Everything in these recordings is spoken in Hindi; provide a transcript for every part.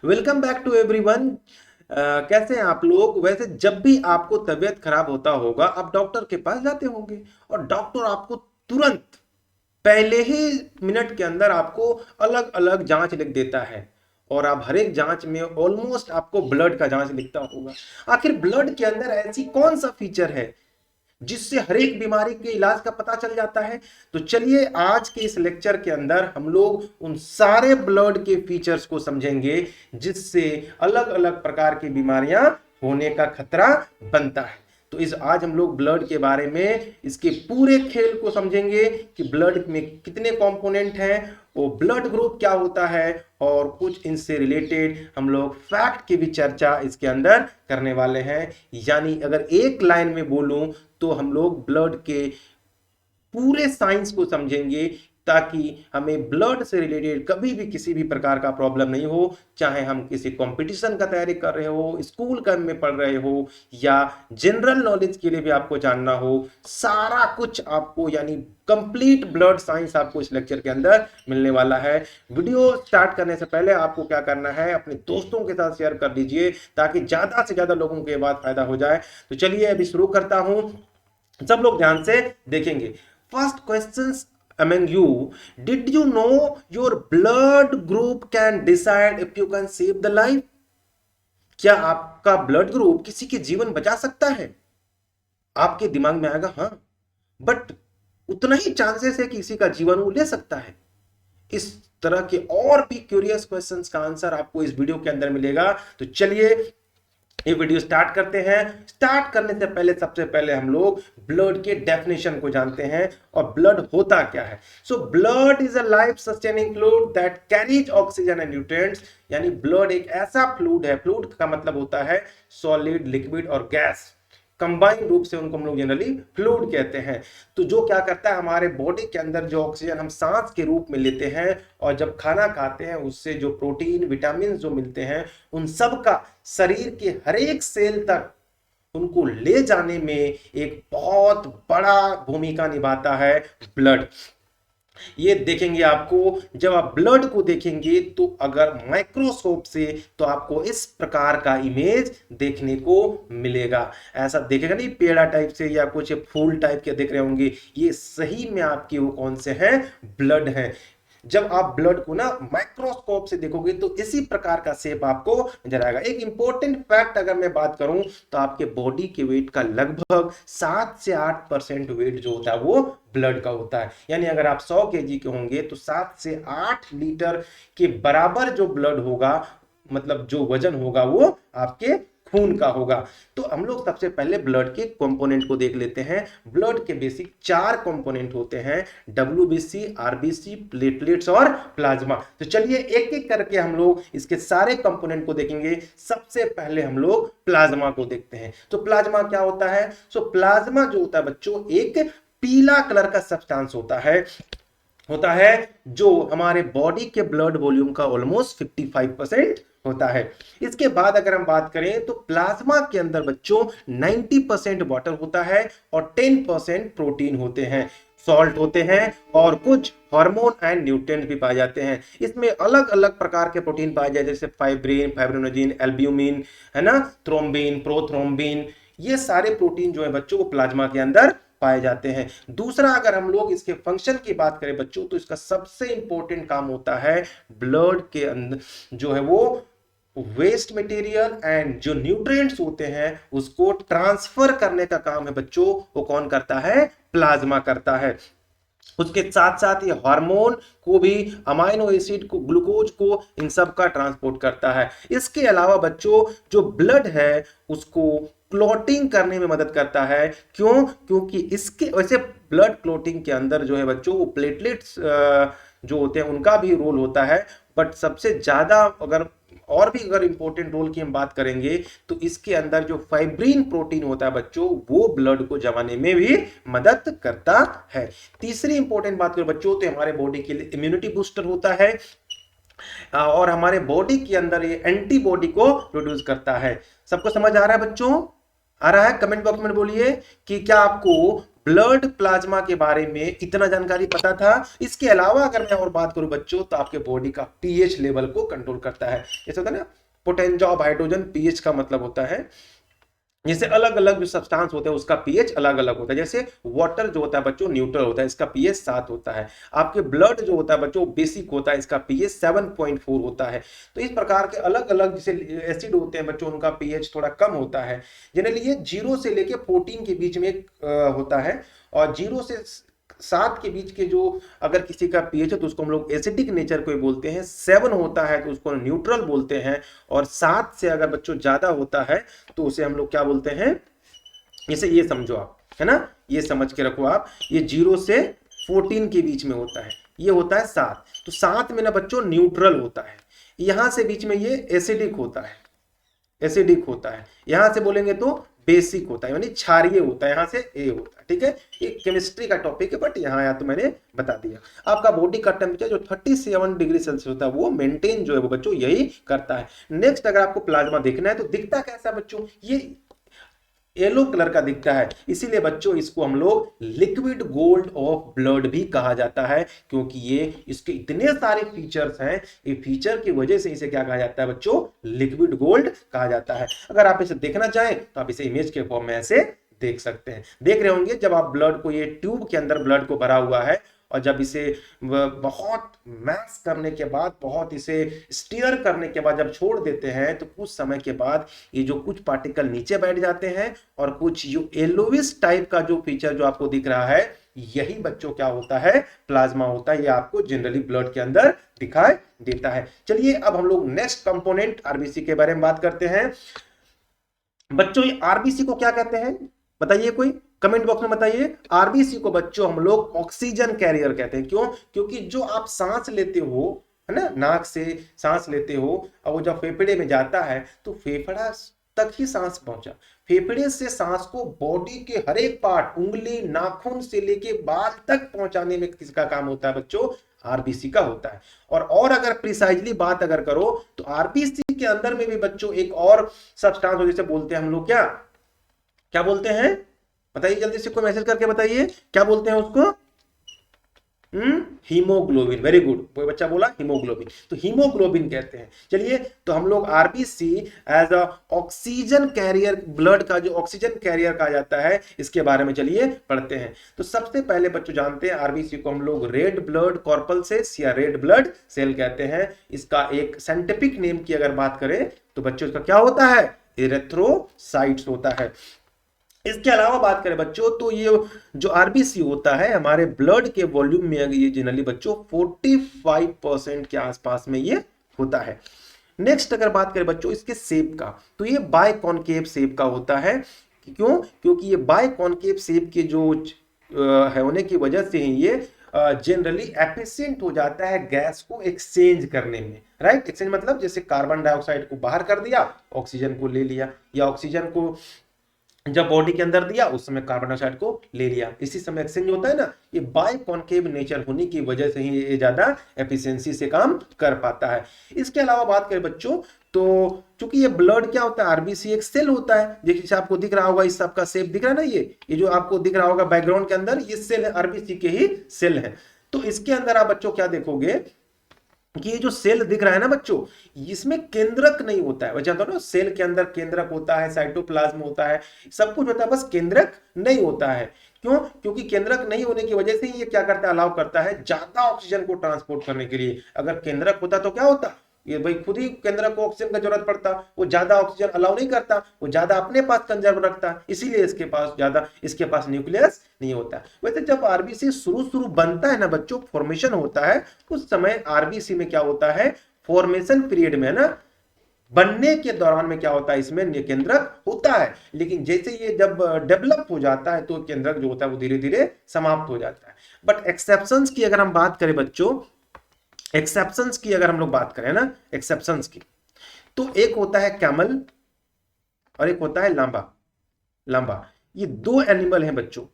Welcome back to everyone. कैसे हैं आप लोग? वैसे जब भी आपको तबीयत खराब होता होगा आप डॉक्टर के पास जाते होंगे और डॉक्टर आपको तुरंत पहले ही मिनट के अंदर आपको अलग अलग जांच लिख देता है और आप हर एक जांच में ऑलमोस्ट आपको ब्लड का जांच लिखता होगा। आखिर ब्लड के अंदर ऐसी कौन सा फीचर है जिससे हर एक बीमारी के इलाज का पता चल जाता है? तो चलिए आज के इस लेक्चर के अंदर हम लोग उन सारे ब्लड के फीचर्स को समझेंगे जिससे अलग अलग प्रकार की बीमारियां होने का खतरा बनता है। तो इस आज हम लोग ब्लड के बारे में इसके पूरे खेल को समझेंगे कि ब्लड में कितने कंपोनेंट हैं, वो ब्लड ग्रुप क्या होता है और कुछ इनसे रिलेटेड हम लोग फैक्ट की भी चर्चा इसके अंदर करने वाले हैं। यानी अगर एक लाइन में बोलूं तो हम लोग ब्लड के पूरे साइंस को समझेंगे ताकि हमें ब्लड से रिलेटेड कभी भी किसी भी प्रकार का प्रॉब्लम नहीं हो, चाहे हम किसी कंपटीशन का तैयारी कर रहे हो, स्कूल का में पढ़ रहे हो या जनरल नॉलेज के लिए भी आपको जानना हो, सारा कुछ आपको यानी कंप्लीट ब्लड साइंस आपको इस लेक्चर के अंदर मिलने वाला है। वीडियो स्टार्ट करने से पहले आपको क्या करना है, अपने दोस्तों के साथ शेयर कर दीजिए ताकि ज्यादा से ज्यादा लोगों के बाद फायदा हो जाए। तो चलिए अभी शुरू करता हूं, सब लोग ध्यान से देखेंगे। First question among you, did you know your blood group can decide if you can save the life? क्या आपका ब्लड ग्रुप किसी के जीवन बचा सकता है? आपके दिमाग में आएगा हाँ, बट उतना ही चांसेस है कि किसी का जीवन वो ले सकता है। इस तरह के और भी क्यूरियस क्वेश्चंस का आंसर आपको इस वीडियो के अंदर मिलेगा। तो चलिए ये वीडियो स्टार्ट करते हैं। स्टार्ट करने से पहले सबसे पहले हम लोग ब्लड के डेफिनेशन को जानते हैं और ब्लड होता क्या है। So blood is a life sustaining fluid that carries oxygen and nutrients. यानी ब्लड एक ऐसा फ्लूइड है, फ्लूइड का मतलब होता है सॉलिड, लिक्विड और गैस, कंबाइंड रूप से उनको हम लोग जनरली फ्लूइड कहते हैं। तो जो क्या करता है, हमारे बॉडी के अंदर जो ऑक्सीजन हम सांस के रूप में लेते हैं और जब खाना खाते हैं उससे जो प्रोटीन विटामिन जो मिलते हैं उन सब का शरीर के हर एक सेल तक उनको ले जाने में एक बहुत बड़ा भूमिका निभाता है ब्लड। ये देखेंगे आपको, जब आप ब्लड को देखेंगे तो अगर माइक्रोस्कोप से तो आपको इस प्रकार का इमेज देखने को मिलेगा। ऐसा देखेगा नहीं पेड़ा टाइप से या कुछ फूल टाइप के देख रहे होंगे, ये सही में आपके वो कौन से हैं, ब्लड हैं। जब आप ब्लड को ना माइक्रोस्कोप से देखोगे तो इसी प्रकार का शेप आपको नजर आएगा। एक इंपॉर्टेंट फैक्ट अगर मैं बात करूं तो आपके बॉडी के वेट का लगभग 7 से 8% वेट जो होता है वो ब्लड का होता है। यानी अगर आप 100 केजी के होंगे तो 7 से 8 लीटर के बराबर जो ब्लड होगा, मतलब जो वजन होगा वो आपके खून का होगा। तो हम लोग सबसे पहले ब्लड के कंपोनेंट को देख लेते हैं। ब्लड के बेसिक 4 कंपोनेंट होते हैं, WBC, RBC, प्लेटलेट्स और प्लाज्मा। तो चलिए एक एक करके हम लोग इसके सारे कंपोनेंट को देखेंगे। सबसे पहले हम लोग प्लाज्मा को देखते हैं। तो प्लाज्मा क्या होता है? सो प्लाज्मा जो होता है बच्चों एक पीला कलर का सब्सटेंस होता है जो हमारे बॉडी के ब्लड वॉल्यूम का ऑलमोस्ट 55% होता है। इसके बाद अगर हम बात करें तो प्लाज्मा के अंदर बच्चों 90% वाटर होता है और 10% प्रोटीन होते हैं, सॉल्ट होते हैं और कुछ हार्मोन एंड न्यूट्रिएंट भी पाए जाते हैं। इसमें अलग अलग प्रकार के प्रोटीन पाए जाते हैं जैसे फाइब्रिन, फाइब्रिनोजिन, एल्ब्यूमिन, है ना, थ्रोम्बिन, प्रोथ्रोम्बिन। ये सारे प्रोटीन जो है बच्चों वो प्लाज्मा के अंदर पाए जाते हैं। दूसरा अगर हम लोग इसके फंक्शन की बात करें बच्चों तो इसका सबसे इंपॉर्टेंट काम होता है ब्लड के अंदर जो है वो वेस्ट मटेरियल एंड जो न्यूट्रिएंट्स होते हैं उसको ट्रांसफर करने का काम है बच्चों, वो कौन करता है? प्लाज्मा करता है। उसके साथ साथ ये हार्मोन को भी, अमाइनो एसिड को, ग्लूकोज को, इन सब का ट्रांसपोर्ट करता है। इसके अलावा बच्चों जो ब्लड है उसको क्लॉटिंग करने में मदद करता है। क्यों? क्योंकि इसके वैसे ब्लड क्लॉटिंग के अंदर जो है बच्चों वो प्लेटलेट्स जो होते हैं उनका भी रोल होता है, बट सबसे ज्यादा अगर इंपॉर्टेंट रोल की हम बात करेंगे तो इसके अंदर जो फाइब्रिन प्रोटीन होता है बच्चों वो ब्लड को जमाने में भी मदद करता है। तीसरी इंपॉर्टेंट बात करें बच्चों तो हमारे बॉडी के लिए इम्यूनिटी बूस्टर होता है और हमारे बॉडी के अंदर ये एंटीबॉडी को प्रोड्यूस करता है। सबको समझ आ रहा है बच्चों? आ रहा है? कमेंट बॉक्स में बोलिए कि क्या आपको ब्लड प्लाज्मा के बारे में इतना जानकारी पता था। इसके अलावा अगर मैं और बात करूं बच्चों, तो आपके बॉडी का पीएच लेवल को कंट्रोल करता है। जैसे होता है ना पोटेंशियल ऑफ हाइड्रोजन, पीएच का मतलब होता है जैसे अलग अलग जो सब्सटेंस होते हैं उसका पीएच अलग अलग होता है। जैसे वाटर जो होता है बच्चों न्यूट्रल होता है, इसका पीएच 7 होता है। आपके ब्लड जो होता है बच्चों बेसिक होता है, इसका पीएच 7.4 होता है। तो इस प्रकार के अलग अलग जैसे एसिड होते हैं बच्चों, उनका पीएच थोड़ा कम होता है। जनरली ये 0 से लेके 14 के बीच में होता है। और 0 से 7 के बीच के जो अगर किसी का पीएच है तो उसको हम लोग एसिडिक नेचर को बोलते हैं। 7 होता है तो उसको न्यूट्रल बोलते हैं। और 7 से अगर बच्चों ज्यादा होता है तो उसे हम लोग क्या बोलते हैं, जैसे ये समझो आप, है ना, ये समझ के रखो आप, ये 0 से 14 के बीच में होता है, ये होता है 7। तो 7 में ना बच्चों न्यूट्रल होता है, यहां से बीच में ये एसिडिक होता है, एसिडिक होता है। यहां से बोलेंगे तो बेसिक होता है, यानी क्षारीय होता है, यहां से ए होता है। ठीक है, ये केमिस्ट्री का टॉपिक है, बट यहां आया तो मैंने बता दिया। आपका बॉडी का टेम्परेचर जो 37 डिग्री सेल्सियस होता है वो मेंटेन जो है वो बच्चों यही करता है। नेक्स्ट अगर आपको प्लाज्मा देखना है तो दिखता कैसा बच्चों, ये येलो कलर का दिखता है, इसीलिए बच्चों इसको हम लोग लिक्विड गोल्ड ऑफ ब्लड भी कहा जाता है, क्योंकि ये इसके इतने सारे फीचर्स हैं, ये फीचर की वजह से इसे क्या कहा जाता है बच्चों, लिक्विड गोल्ड कहा जाता है। अगर आप इसे देखना चाहें तो आप इसे इमेज के फॉर्म में ऐसे देख सकते हैं। देख रहे होंगे जब आप ब्लड को, ये ट्यूब के अंदर ब्लड को भरा हुआ है, और जब इसे बहुत मैश करने के बाद, बहुत इसे स्टीयर करने के बाद जब छोड़ देते हैं तो कुछ समय के बाद ये जो कुछ पार्टिकल नीचे बैठ जाते हैं, और कुछ जो येलोविश टाइप का जो फीचर जो आपको दिख रहा है, यही बच्चों क्या होता है, प्लाज्मा होता है। ये आपको जनरली ब्लड के अंदर दिखाई देता है। चलिए अब हम लोग नेक्स्ट कंपोनेंट आरबीसी के बारे में बात करते हैं। बच्चों ये आरबीसी को क्या कहते हैं बताइए, कोई कमेंट बॉक्स में बताइए। आरबीसी को बच्चों हम लोग ऑक्सीजन कैरियर कहते हैं। क्यों? क्योंकि जो आप सांस लेते हो, है ना, नाक से सांस लेते हो, और वो जब फेफड़े में जाता है तो फेफड़ा तक ही सांस पहुंचा। फेफड़े से सांस को बॉडी के हर एक पार्ट, उंगली, नाखून से लेके बाल तक पहुंचाने में किसका काम होता है बच्चों, आरबीसी का होता है। और अगर प्रिसाइजली बात अगर करो तो आरबीसी के अंदर में भी बच्चों एक और सब्सटेंस हो, जिसे बोलते हैं हम लोग क्या क्या बोलते हैं, बताइए जल्दी से, कोई मैसेज करके बताइए क्या बोलते हैं उसको। हीमोग्लोबिन। वेरी गुड, कोई बच्चा बोला हीमोग्लोबिन, तो हीमोग्लोबिन कहते हैं। चलिए, तो हम लोग RBC as a oxygen carrier, blood का जो ऑक्सीजन कैरियर कहा जाता है, इसके बारे में चलिए पढ़ते हैं। तो सबसे पहले बच्चों जानते हैं आरबीसी को हम लोग रेड ब्लड कॉर्पल्सेस या रेड ब्लड सेल कहते हैं। इसका एक साइंटिफिक नेम की अगर बात करें तो बच्चों इसका क्या होता है, एरिथ्रोसाइट्स होता है। इसके अलावा बात करें बच्चों तो ये जो आरबीसी होता है हमारे ब्लड के वॉल्यूम में ये जनरली बच्चों 45% के आसपास में ये होता है। नेक्स्ट अगर बात करें बच्चों इसके शेप का, तो ये बाइकॉनकेव शेप का होता है। क्यों? क्योंकि ये बाइकॉनकेव शेप के जो है होने की वजह से ही ये जनरली एफिशिएंट हो जाता है गैस को एक्सचेंज करने में। राइट, एक्सचेंज मतलब जैसे कार्बन डाइऑक्साइड को बाहर कर दिया, ऑक्सीजन को ले लिया, या ऑक्सीजन को जब बॉडी के अंदर दिया उस समय कार्बन डाइऑक्साइड को ले लिया, इसी समय एक्सचेंज होता है ना। ये बाइकॉनकेव नेचर होने की वजह से ही ये ज्यादा एफिशिएंसी से काम कर पाता है। इसके अलावा बात करें बच्चों तो चूंकि ये ब्लड क्या होता है, आरबीसी एक सेल होता है, जैसे आपको दिख रहा होगा, इस सबका शेप दिख रहा है ना, ये जो आपको दिख रहा होगा बैकग्राउंड के अंदर, ये सेल है, आरबीसी के ही सेल है। तो इसके अंदर आप बच्चों क्या देखोगे कि ये जो सेल दिख रहा है ना बच्चों, इसमें केंद्रक नहीं होता है। वह जानते हो ना, सेल के अंदर केंद्रक होता है, साइटोप्लाज्म होता है, सब कुछ होता है, बस केंद्रक नहीं होता है। क्यों? क्योंकि केंद्रक नहीं होने की वजह से ही ये क्या करता है, अलाउ करता है ज्यादा ऑक्सीजन को ट्रांसपोर्ट करने के लिए। अगर केंद्रक होता तो क्या होता, ये भाई खुद ही केंद्रक को ऑक्सीजन का जरूरत पड़ता, वो ज्यादा ऑक्सीजन अलाउ नहीं करता, वो ज्यादा अपने पास कंजर्व रखता, इसीलिए इसके पास न्यूक्लियस नहीं होता। वैसे जब आरबीसी शुरू बनता है ना बच्चों, फॉर्मेशन होता है, उस समय आरबीसी में क्या होता है, फॉर्मेशन पीरियड में, है ना, बनने के दौरान में क्या होता है, इसमें केंद्रक होता है। लेकिन जैसे ये जब डेवलप हो जाता है तो केंद्रक जो होता है वो धीरे धीरे समाप्त हो जाता है। बट एक्सेप्शंस की अगर हम बात करें बच्चों, एक्सेप्शंस की अगर हम लोग बात करें ना, एक्सेप्शंस की, तो एक होता है कैमल और एक होता है लांबा। ये दो एनिमल हैं बच्चों,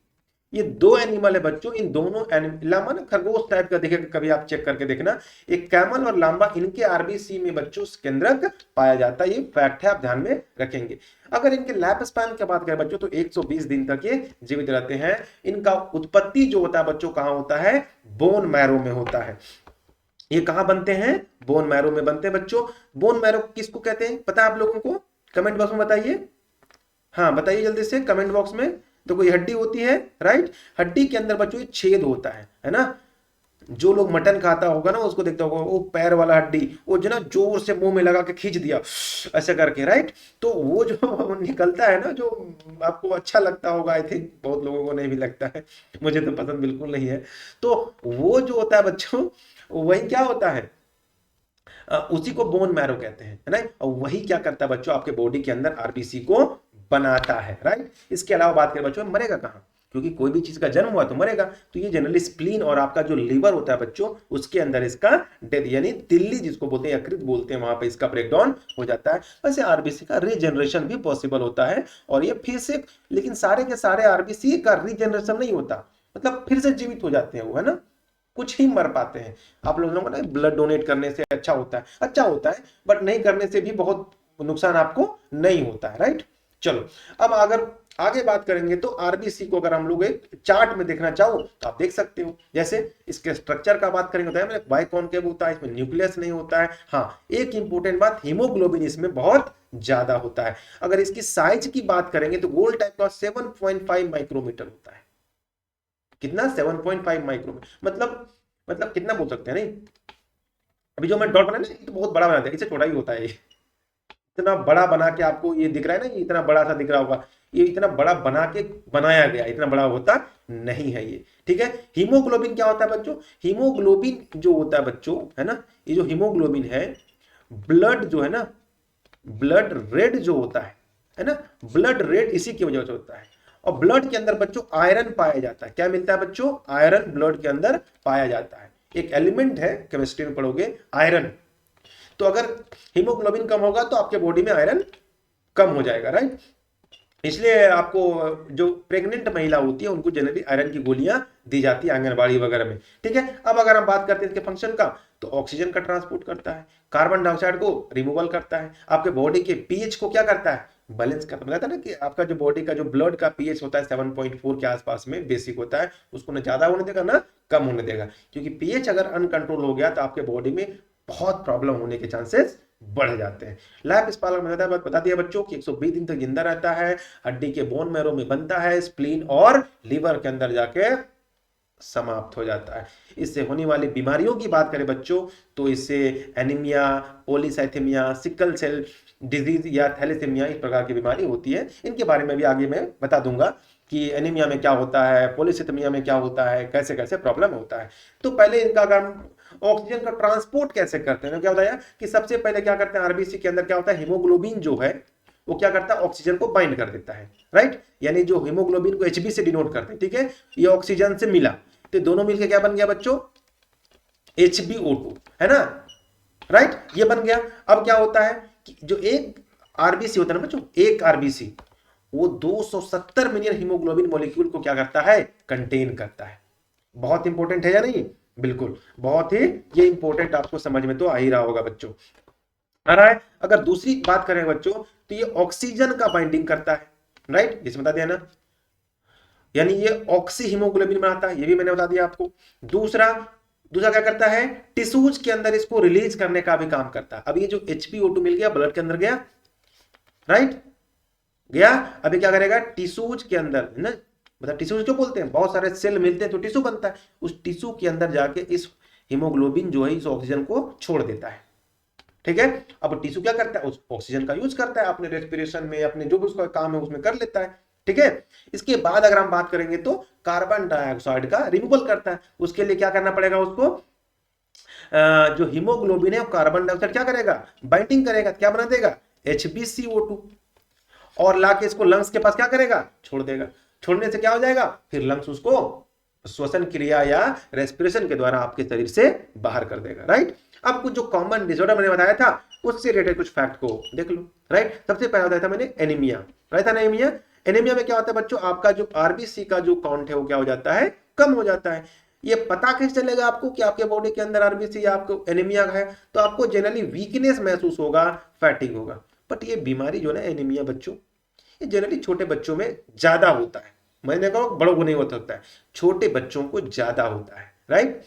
ये दो एनिमल है बच्चों, इन दोनों लामा ना खरगोश टाइप का दिखेगा, कभी आप चेक करके देखना। एक कैमल और लामा, इनके आरबीसी में बच्चों केंद्रक पाया जाता है, ये फैक्ट है, आप ध्यान में रखेंगे। अगर इनके लाइफ स्पैन की बात करें बच्चों तो 120 दिन तक ये जीवित रहते हैं। इनका उत्पत्ति जो होता है बच्चों कहां होता है, बोन मैरो में होता है। ये कहां बनते हैं, बोन मैरो में बनते हैं बच्चों। बोन मैरो किसको कहते हैं पता है आप लोगों को, कमेंट बॉक्स में बताइए। हाँ बताइए जल्दी से कमेंट बॉक्स में। तो कोई हड्डी होती है, राइट, हड्डी के अंदर बच्चों छेद होता है ना। जो लोग मटन खाता होगा ना उसको देखता होगा, वो पैर वाला हड्डी, वो जो ना जोर से मुंह में लगा के खींच दिया ऐसे करके, राइट, तो वो जो निकलता है ना, जो आपको अच्छा लगता होगा, आई थिंक बहुत लोगों को नहीं भी लगता है, मुझे तो पसंद बिल्कुल नहीं है। तो वो जो होता है बच्चों, वही क्या होता है, उसी को बोन मैरो कहते हैं, है ना। और वही क्या करता है बच्चों, आपके बॉडी के अंदर आरबीसी को बनाता है, राइट। इसके अलावा बात करें बच्चों, मरेगा कहाँ, क्योंकि कोई भी चीज का जन्म हुआ तो मरेगा। तो ये जनरली स्प्लीन और आपका जो लीवर होता है बच्चों, उसके अंदर इसका डेथ यानी तिल्ली जिसको बोलते हैं, यकृत बोलते हैं, वहां पे इसका ब्रेकडाउन हो जाता है। वैसे आरबीसी का रीजनरेशन भी पॉसिबल होता है, और ये फिर से, लेकिन सारे के सारे आरबीसी का रीजनरेशन नहीं होता, मतलब फिर से जीवित हो जाते हैं वो, है ना, कुछ ही मर पाते हैं। आप लोगों को ना ब्लड डोनेट करने से अच्छा होता है, बट नहीं करने से भी बहुत नुकसान आपको नहीं होता है, राइट। चलो अब अगर आगे बात करेंगे तो आरबीसी को अगर हम लोग एक चार्ट में देखना चाहो तो आप देख सकते हो। जैसे इसके स्ट्रक्चर का बात करेंगे तो बाइकॉन्केव होता है, इसमें न्यूक्लियस नहीं होता है। हाँ एक इंपॉर्टेंट बात, हीमोग्लोबिन इसमें बहुत ज्यादा होता है। अगर इसकी साइज की बात करेंगे तो गोल टाइप का 7.5 माइक्रोमीटर होता है। कितना, 7.5 माइक्रोमीटर, मतलब कितना बोल सकते हैं, नहीं अभी जो मैं डॉट बना ना, ये तो बहुत बड़ा बना दिया, इससे छोटा ही होता है। इतना बड़ा बना के आपको ये दिख रहा है ना, ये इतना बड़ा सा दिख रहा होगा, ये इतना बड़ा बना के बनाया गया, इतना बड़ा होता नहीं है ये, ठीक है। हीमोग्लोबिन क्या होता है बच्चों, हीमोग्लोबिन जो होता है बच्चों, है ना, ये जो हीमोग्लोबिन है, ब्लड जो है ना, ब्लड रेड जो होता है ना, ब्लड रेड इसी की वजह से होता है। और ब्लड के अंदर बच्चों आयरन पाया जाता है। क्या मिलता है बच्चों, आयरन ब्लड के अंदर पाया जाता है। एक एलिमेंट है, केमिस्ट्री में पढ़ोगे, आयरन। तो अगर हीमोग्लोबिन कम होगा तो आपके बॉडी में आयरन कम हो जाएगा, राइट। इसलिए आपको जो प्रेग्नेंट महिला होती है उनको जनरली आयरन की गोलियां दी जाती है आंगनबाड़ी वगैरह में, ठीक है। अब अगर हम बात करते हैं इसके फंक्शन का, तो ऑक्सीजन का ट्रांसपोर्ट करता है, कार्बन डाइऑक्साइड को रिमूवल करता है, आपके बॉडी के पीएच को क्या करता है, बैलेंस करता है। बताया ना कि आपका जो बॉडी का जो ब्लड का पीएच होता है 7.4 के आसपास में बेसिक होता है, उसको ना ज्यादा होने देगा ना कम होने देगा, क्योंकि पीएच अगर अनकंट्रोल हो गया तो आपके बॉडी में बहुत प्रॉब्लम होने के चांसेस बढ़ जाते हैं। लाइफ स्पान में बता दिया बच्चों कि 120 दिन तक जिंदा रहता है, हड्डी के बोन मैरो में बनता है, स्प्लीन और लीवर के अंदर जाके समाप्त हो जाता है। इससे होने वाली बीमारियों की बात करें बच्चों तो इससे anaemia, polycythaemia, sickle cell disease या थैलेसीमिया, इस प्रकार की बीमारी होती है। इनके बारे में भी आगे मैं बता दूंगा कि एनीमिया में क्या होता है, पॉलीसाइथेमिया में क्या होता है, कैसे कैसे प्रॉब्लम होता है। तो पहले इनका काम, ऑक्सीजन का ट्रांसपोर्ट कैसे करते हैं, क्या बताया कि सबसे पहले क्या करते हैं, आरबीसी के अंदर क्या होता है, हीमोग्लोबिन जो है वो क्या करता है, ऑक्सीजन को बाइंड कर देता है, राइट। यानी जो हीमोग्लोबिन को एचबी से डिनोट करते हैं, ठीक है, ये ऑक्सीजन से मिला तो दोनों मिलकर क्या बन गया बच्चों, HbO2, है ना, राइट, ये बन गया। अब क्या होता है कि जो एक आरबीसी होता है ना बच्चों, एक आरबीसी वो 270 मिलियन हीमोग्लोबिन मॉलिक्यूल को क्या करता है, कंटेन करता है। बहुत इंपॉर्टेंट है या नहीं, बिल्कुल बहुत ही ये इंपॉर्टेंट, आपको समझ में तो आ ही रहा होगा बच्चों, आ रहा है। अगर दूसरी बात करें बच्चों तो ये ऑक्सीजन का बाइंडिंग करता है, राइट, जिसमें बता दिया ना, यानी ये ऑक्सी हीमोग्लोबिन बनाता है, ये भी मैंने बता दिया आपको। दूसरा क्या करता है, टिश्यूज के अंदर इसको रिलीज करने का भी काम करता है। अब ये जो HbO2 मिल गया, ब्लड के अंदर गया, राइट, गया, अभी क्या करेगा, टिश्यूज के अंदर, है ना, मतलब टिश्यूज क्यों बोलते हैं, बहुत सारे सेल मिलते हैं तो टिश्यू बनता है, उस टिश्यू के अंदर जाके इस हीमोग्लोबिन जो है इस ऑक्सीजन को छोड़ देता है, ठीक है। अब टिश्यू क्या करता है, उस ऑक्सीजन का यूज करता है अपने रेस्पिरेशन में, अपने जो भी उसका काम है उसमें कर लेता है, ठीक है। इसके बाद अगर हम बात करेंगे तो कार्बन डाइऑक्साइड का रिमूवल करता है। उसके लिए क्या करना पड़ेगा उसको, जो हीमोग्लोबिन है वो कार्बन डाइऑक्साइड क्या करेगा, बाइंडिंग करेगा, क्या बना देगा, HbCO2, और लाके इसको लंग्स के पास क्या करेगा, छोड़ देगा। छोड़ने से क्या हो जाएगा, फिर लंग्स उसको श्वसन क्रिया या रेस्पिरेशन के द्वारा आपके शरीर से बाहर कर देगा, राइट। अब कुछ जो कॉमन डिसऑर्डर मैंने बताया था उससे रिलेटेड कुछ फैक्ट को देख लो, राइट। सबसे पहले बताया था मैंने एनीमिया, राइट था ना, एनीमिया, एनीमिया में क्या होता है बच्चों, आपका जो आरबीसी का जो काउंट है वो क्या हो जाता है, कम हो जाता है। ये पता कैसे चलेगा आपको कि आपके बॉडी के अंदर आरबीसी या आपको एनीमिया है, तो आपको जनरली वीकनेस महसूस होगा, फैटिग होगा। बट ये बीमारी जो है ना एनीमिया बच्चों, ये जनरली छोटे बच्चों में ज्यादा होता है। मैंने कहा बड़ों को नहीं हो सकता है, छोटे बच्चों को ज्यादा होता है, राइट।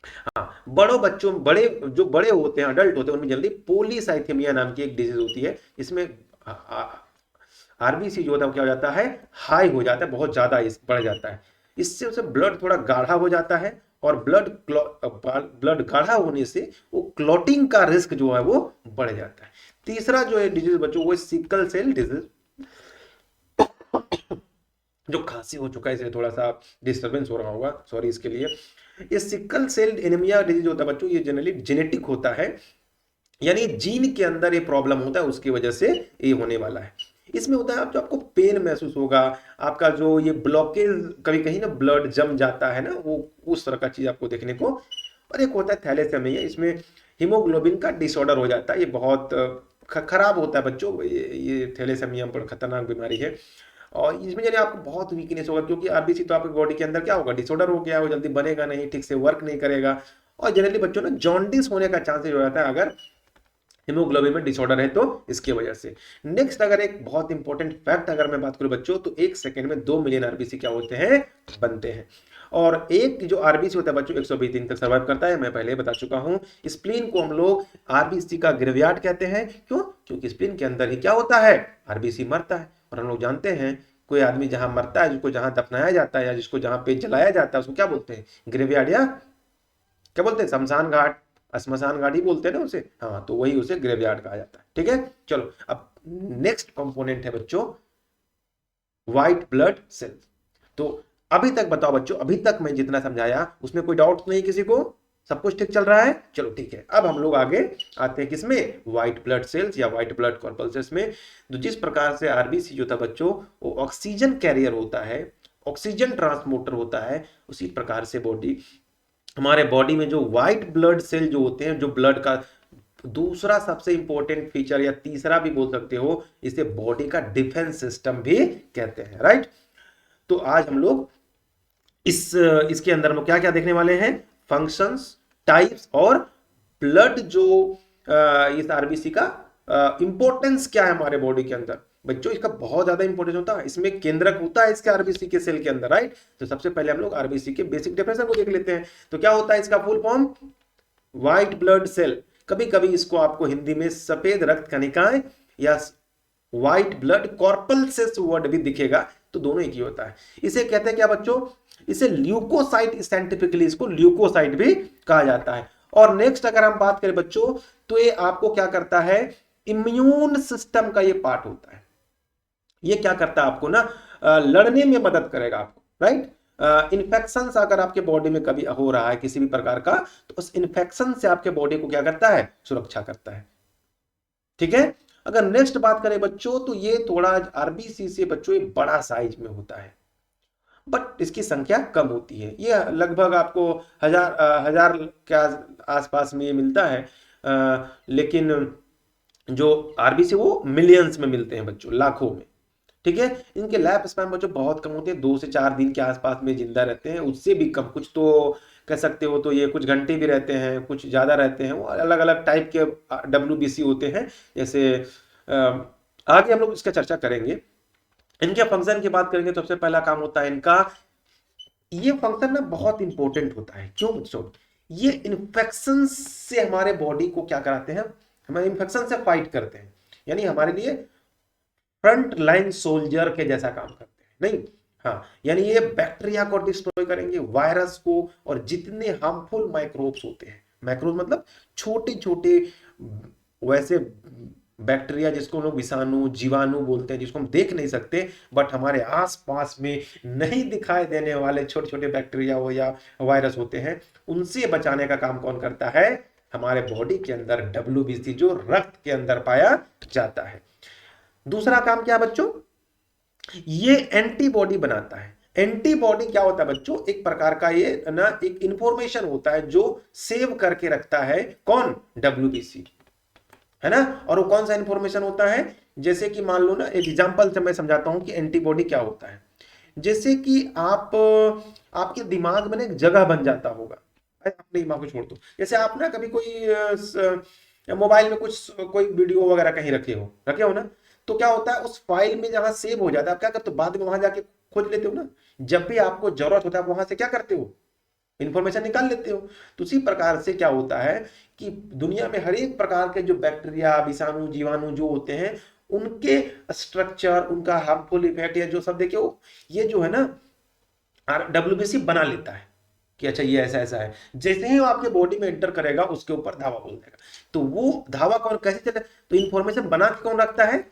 हाँ, बड़ों बच्चों, बड़े जो बड़े होते हैं, अडल्ट होते हैं, उनमें जल्दी पोलीसाइथेमिया नाम की एक डिजीज होती है। इसमें आरबीसी जो होता है वो क्या हो जाता है, हाई हो जाता है, बहुत ज्यादा बढ़ जाता है। इससे उसे ब्लड थोड़ा गाढ़ा हो जाता है, और ब्लड गाढ़ा होने से वो क्लॉटिंग का रिस्क जो है वो बढ़ जाता है। तीसरा जो है डिजीज बच्चों, वो सिकल सेल डिजीज, जो खांसी हो चुका है इसलिए थोड़ा सा डिस्टर्बेंस हो रहा होगा, सॉरी इसके लिए। ये सिकल सेल एनीमिया डिजीज होता है बच्चों, ये जनरली जेनेटिक होता है, यानी जीन के अंदर ये प्रॉब्लम होता है, उसकी वजह से ये होने वाला है। इसमें होता है जो आपको पेन महसूस होगा, आपका जो ये ब्लॉकेज, कभी कहीं ना ब्लड जम जाता है ना, वो उस तरह का चीज आपको देखने को। और एक होता है थैलेसेमिया, इसमें हीमोग्लोबिन का डिसऑर्डर हो जाता है, ये बहुत खराब होता है बच्चों, ये थैलेसेमिया बड़ा खतरनाक बीमारी है। और इसमें यानी आपको बहुत वीकनेस होगा, क्योंकि आरबीसी तो आपके बॉडी के अंदर क्या होगा, डिसऑर्डर हो गया, वो जल्दी बनेगा नहीं, ठीक से वर्क नहीं करेगा। और जनरली बच्चों में जॉन्डिस होने का चांसेस हो जाता है अगर हीमोग्लोबिन में डिसऑर्डर है, तो इसकी वजह से। नेक्स्ट, अगर एक बहुत इंपॉर्टेंट फैक्ट अगर मैं बात करूं बच्चों, तो एक सेकंड में 2 मिलियन आरबीसी क्या होते हैं, बनते हैं। और एक जो आरबीसी होता है बच्चों 120 दिन तक सर्वाइव करता है, मैं पहले बता चुका हूं। स्प्लीन को हम लोग आरबीसी का ग्रेवयार्ड कहते हैं। क्यों? क्योंकि स्प्लीन के अंदर ही क्या होता है, आरबीसी मरता है। और हम लोग जानते हैं कोई आदमी जहां मरता है, जिसको जहां दफनाया जाता है या जिसको जहां पे जलाया जाता है, उसको क्या बोलते हैं, ग्रेवयार्ड, या क्या बोलते हैं, शमशान घाट, श्मशान घाट ही बोलते हैं ना उसे। हाँ, तो वही उसे ग्रेवयार्ड कहा जाता है। ठीक है, चलो अब नेक्स्ट कंपोनेंट है बच्चों व्हाइट ब्लड सेल। तो अभी तक बताओ बच्चों, अभी तक मैं जितना समझाया उसमें कोई डाउट नहीं किसी को, सब कुछ ठीक चल रहा है? चलो ठीक है, अब हम लोग आगे आते हैं किसमें, व्हाइट ब्लड सेल्स या व्हाइट ब्लड कॉर्पल्सेस में। तो जिस प्रकार से आरबीसी जो था बच्चों, वो ऑक्सीजन कैरियर होता है, ऑक्सीजन ट्रांसपोर्टर होता है, उसी प्रकार से बॉडी, हमारे बॉडी में जो व्हाइट ब्लड सेल जो होते हैं, जो ब्लड का दूसरा सबसे इंपॉर्टेंट फीचर या तीसरा भी बोल सकते हो, इसे बॉडी का डिफेंस सिस्टम भी कहते हैं, राइट। तो आज हम लोग इसके अंदर हम क्या क्या देखने वाले हैं, फंक्शंस, टाइप्स, और ब्लड जो इस आरबीसी का इंपॉर्टेंस क्या है हमारे बॉडी के अंदर। बच्चों इसका बहुत ज्यादा इंपॉर्टेंस होता है, इसमें केंद्रक होता है इसके आरबीसी के सेल के अंदर, राइट। तो सबसे पहले हम लोग आरबीसी के बेसिक डेफिनेशन को देख लेते हैं। तो क्या होता है इसका full form, white blood cell. कभी कभी इसको आपको हिंदी में सफेद रक्त कणिकाएं या व्हाइट ब्लड कॉर्पल्सेस वर्ड भी दिखेगा, तो दोनों एक ही होता है। इसे कहते हैं क्या बच्चों, इसे ल्यूकोसाइट, साइंटिफिकली इसको ल्यूकोसाइट भी कहा जाता है। और नेक्स्ट अगर हम बात करें बच्चों, तो ये आपको क्या करता है, इम्यून सिस्टम का ये पार्ट होता है। ये क्या करता है आपको ना, लड़ने में मदद करेगा आपको, राइट। इन्फेक्शन अगर आपके बॉडी में कभी हो रहा है किसी भी प्रकार का, तो उस इन्फेक्शन से आपके बॉडी को क्या करता है, सुरक्षा करता है। ठीक है, अगर नेक्स्ट बात करें बच्चों, तो ये थोड़ा आरबीसी से बच्चों ये बड़ा साइज में होता है, बट इसकी संख्या कम होती है। ये लगभग आपको हजार के आसपास में ये मिलता है, लेकिन जो आरबीसी वो मिलियंस में मिलते हैं बच्चों, लाखों में। ठीक है, इनके लाइफ स्पैन बच्चों बहुत कम होते हैं, 2 से 4 दिन के आसपास में जिंदा रहते हैं, उससे भी कम। कुछ तो कह सकते हो तो ये कुछ घंटे भी रहते हैं, कुछ ज्यादा रहते हैं, वो अलग अलग टाइप के डब्ल्यूबीसी होते हैं। जैसे आगे हम लोग इसका चर्चा करेंगे। इनके फंक्शन की बात करेंगे तो सबसे पहला काम होता है इनका, ये फंक्शन ना बहुत इंपॉर्टेंट होता है। क्यों बच्चों, ये इन्फेक्शन से हमारे बॉडी को क्या कराते हैं, हमारे इन्फेक्शन से फाइट करते हैं, यानी हमारे लिए फ्रंट लाइन सोल्जर के जैसा काम करते हैं, नहीं। हाँ, यानी ये बैक्टीरिया को डिस्ट्रॉय करेंगे, वायरस को, और जितने हार्मफुल माइक्रोब्स होते हैं, माइक्रोब्स मतलब छोटे छोटे वैसे बैक्टीरिया जिसको लोग विषाणु, जीवाणु बोलते हैं, जिसको हम देख नहीं सकते, बट हमारे आसपास में नहीं दिखाई देने वाले छोटे छोटे बैक्टीरिया हो या वायरस होते हैं, उनसे बचाने का काम कौन करता है, हमारे बॉडी के अंदर डब्ल्यूबीसी, जो रक्त के अंदर पाया जाता है। दूसरा काम क्या बच्चों, ये एंटीबॉडी बनाता है। एंटीबॉडी क्या होता है बच्चों, एक प्रकार का ये ना एक इंफॉर्मेशन होता है जो सेव करके रखता है, कौन, डब्ल्यूबीसी, है ना। और वो कौन सा इंफॉर्मेशन होता है, जैसे कि मान लो ना, एक एग्जांपल से मैं समझाता हूँ कि एंटीबॉडी क्या होता है। जैसे कि आपके दिमाग में ना एक जगह बन जाता होगा, अपने दिमाग को छोड़ दो, जैसे आप ना कभी कोई मोबाइल में कुछ कोई वीडियो वगैरह कहीं रखे हो ना, तो क्या होता है उस फाइल में जहां सेव हो जाता है, आप क्या करते हो बाद में वहां जाके खोज लेते हो ना। जब भी आपको जरूरत होता है आप वहां से क्या करते हो, इंफॉर्मेशन निकाल लेते हो। तो उसी प्रकार से क्या होता है कि दुनिया में हर एक प्रकार के जो बैक्टीरिया, विषाणु, जीवाणु जो होते हैं, उनके स्ट्रक्चर, उनका हार्मफुल इफेक्ट या जो सब देखिए, ये जो है ना डब्ल्यूबीसी बना लेता है कि अच्छा ये ऐसा ऐसा है। जैसे ही वो आपके बॉडी में एंटर करेगा उसके ऊपर धावा बोल देगा। तो वो धावा कौन कैसे चले, तो इंफॉर्मेशन बना के कौन रखता है,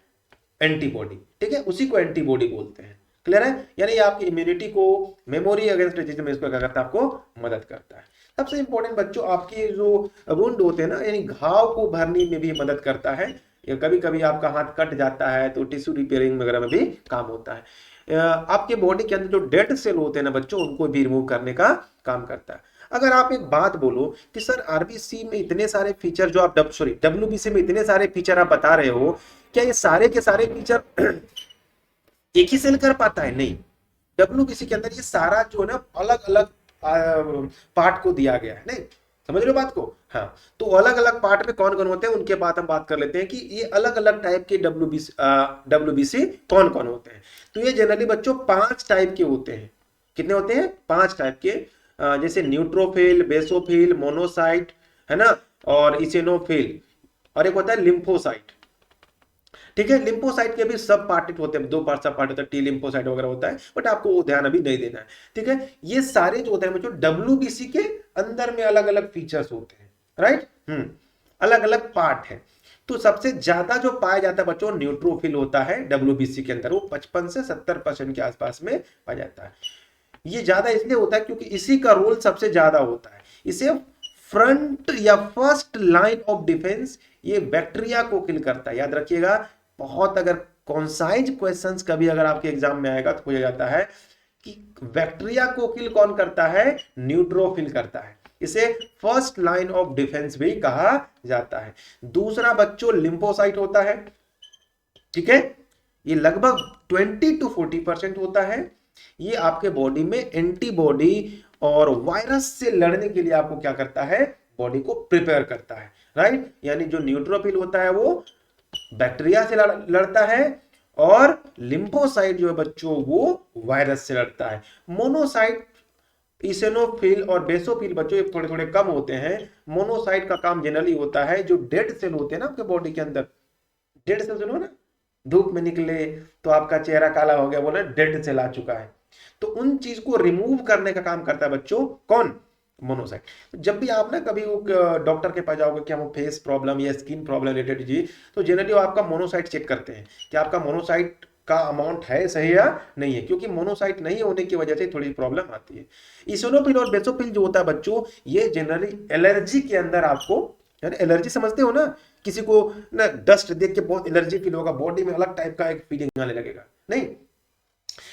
एंटीबॉडी। ठीक है, उसी को एंटीबॉडी बोलते हैं। क्लियर है, यानी ये आपकी इम्यूनिटी को, मेमोरी अगेंस्ट डिजीज में इसको क्या करता है, आपको मदद करता है। सबसे इंपॉर्टेंट बच्चों, आपके जो वुंड होते हैं ना, यानी घाव को भरने में भी मदद करता है। या कभी कभी आपका हाथ कट जाता है तो टिश्यू रिपेयरिंग वगैरह में भी काम होता है। आपके बॉडी के अंदर जो डेड सेल होते हैं ना बच्चों, उनको भी रिमूव करने का काम करता है। अगर आप एक बात बोलो कि सर आरबीसी में इतने सारे फीचर जो आप डब्ल्यूबीसी में इतने सारे फीचर आप बता रहे हो, क्या ये सारे के सारे फीचर एक ही सेल कर पाता है? नहीं, डब्ल्यूबीसी के अंदर ये सारा जो है ना अलग अलग पार्ट को दिया गया है। नहीं, समझ रहे हो बात को? हाँ, तो अलग अलग पार्ट में कौन कौन होते हैं उनके बाद हम बात कर लेते हैं कि ये अलग अलग टाइप के डब्ल्यूबीसी कौन कौन होते हैं। तो ये जनरली बच्चों 5 टाइप के होते हैं। कितने होते हैं? 5 टाइप के। जैसे न्यूट्रोफिल, बेसोफिल, मोनोसाइट, है ना, और इसेनोफिल, और एक होता है लिम्फोसाइट। ठीक है, लिम्फोसाइट के भी सब पार्ट होते हैं, 2 पार्ट सब पार्ट होता है, टी लिम्फोसाइट वगैरह होता है, बट आपको वो ध्यान अभी नहीं देना है। ठीक है, ये सारे जो होते हैं बच्चों डब्ल्यूबीसी के अंदर में अलग अलग फीचर्स होते हैं। राइट, अलग अलग पार्ट है। तो सबसे ज्यादा जो पाया जाता है बच्चों न्यूट्रोफिल होता है डब्ल्यूबीसी के अंदर, वो 55 से 70% के आसपास में पाया जाता है। ये ज्यादा इसलिए होता है क्योंकि इसी का रोल सबसे ज्यादा होता है। इसे फ्रंट या फर्स्ट लाइन ऑफ डिफेंस, ये बैक्टीरिया को किल करता है। याद रखिएगा, बहुत अगर कॉन्साइज क्वेश्चंस कभी अगर आपके एग्जाम में आएगा तो पूछा जाता है कि बैक्टीरिया को किल कौन करता है, न्यूट्रोफिल करता है। इसे फर्स्ट लाइन ऑफ डिफेंस भी कहा जाता है। दूसरा बच्चों लिम्फोसाइट होता है। ठीक है, ये लगभग 20 to 40% होता है। ये आपके बॉडी में एंटीबॉडी और वायरस से लड़ने के लिए आपको क्या करता है, बॉडी को प्रिपेयर करता है। राइट, यानी जो न्यूट्रोफिल होता है वो बैक्टीरिया से लड़ता है, और लिम्फोसाइट जो है बच्चों वो वायरस से लड़ता है। मोनोसाइट, इसेनोफिल और बेसोफिल बच्चों ये थोड़े थोड़े कम होते हैं। मोनोसाइट का काम जनरली होता है जो डेड सेल होते हैं ना आपके बॉडी के अंदर, डेड सेल सुनो ना, धूप में निकले तो आपका चेहरा काला हो गया, बोला डेड सेल आ चुका है, तो उन चीज को रिमूव करने का काम करता है बच्चों कौन, मोनोसाइट। जब भी आप ना कभी डॉक्टर के पास जाओगे कि हम फेस प्रॉब्लम या स्किन प्रॉब्लम रिलेटेड जी, तो जनरली वो आपका मोनोसाइट चेक करते हैं कि आपका मोनोसाइट का अमाउंट है सही या नहीं है, क्योंकि मोनोसाइट नहीं होने की वजह से थोड़ी प्रॉब्लम आती है। इसोनोफिल और बेसोफिल जो होता है बच्चों, ये जनरली एलर्जी के अंदर आपको, यानी एलर्जी समझते हो ना, किसी को ना डस्ट देख के बहुत एलर्जी फील होगा, बॉडी में अलग टाइप का एक फीलिंग आने लगेगा। नहीं,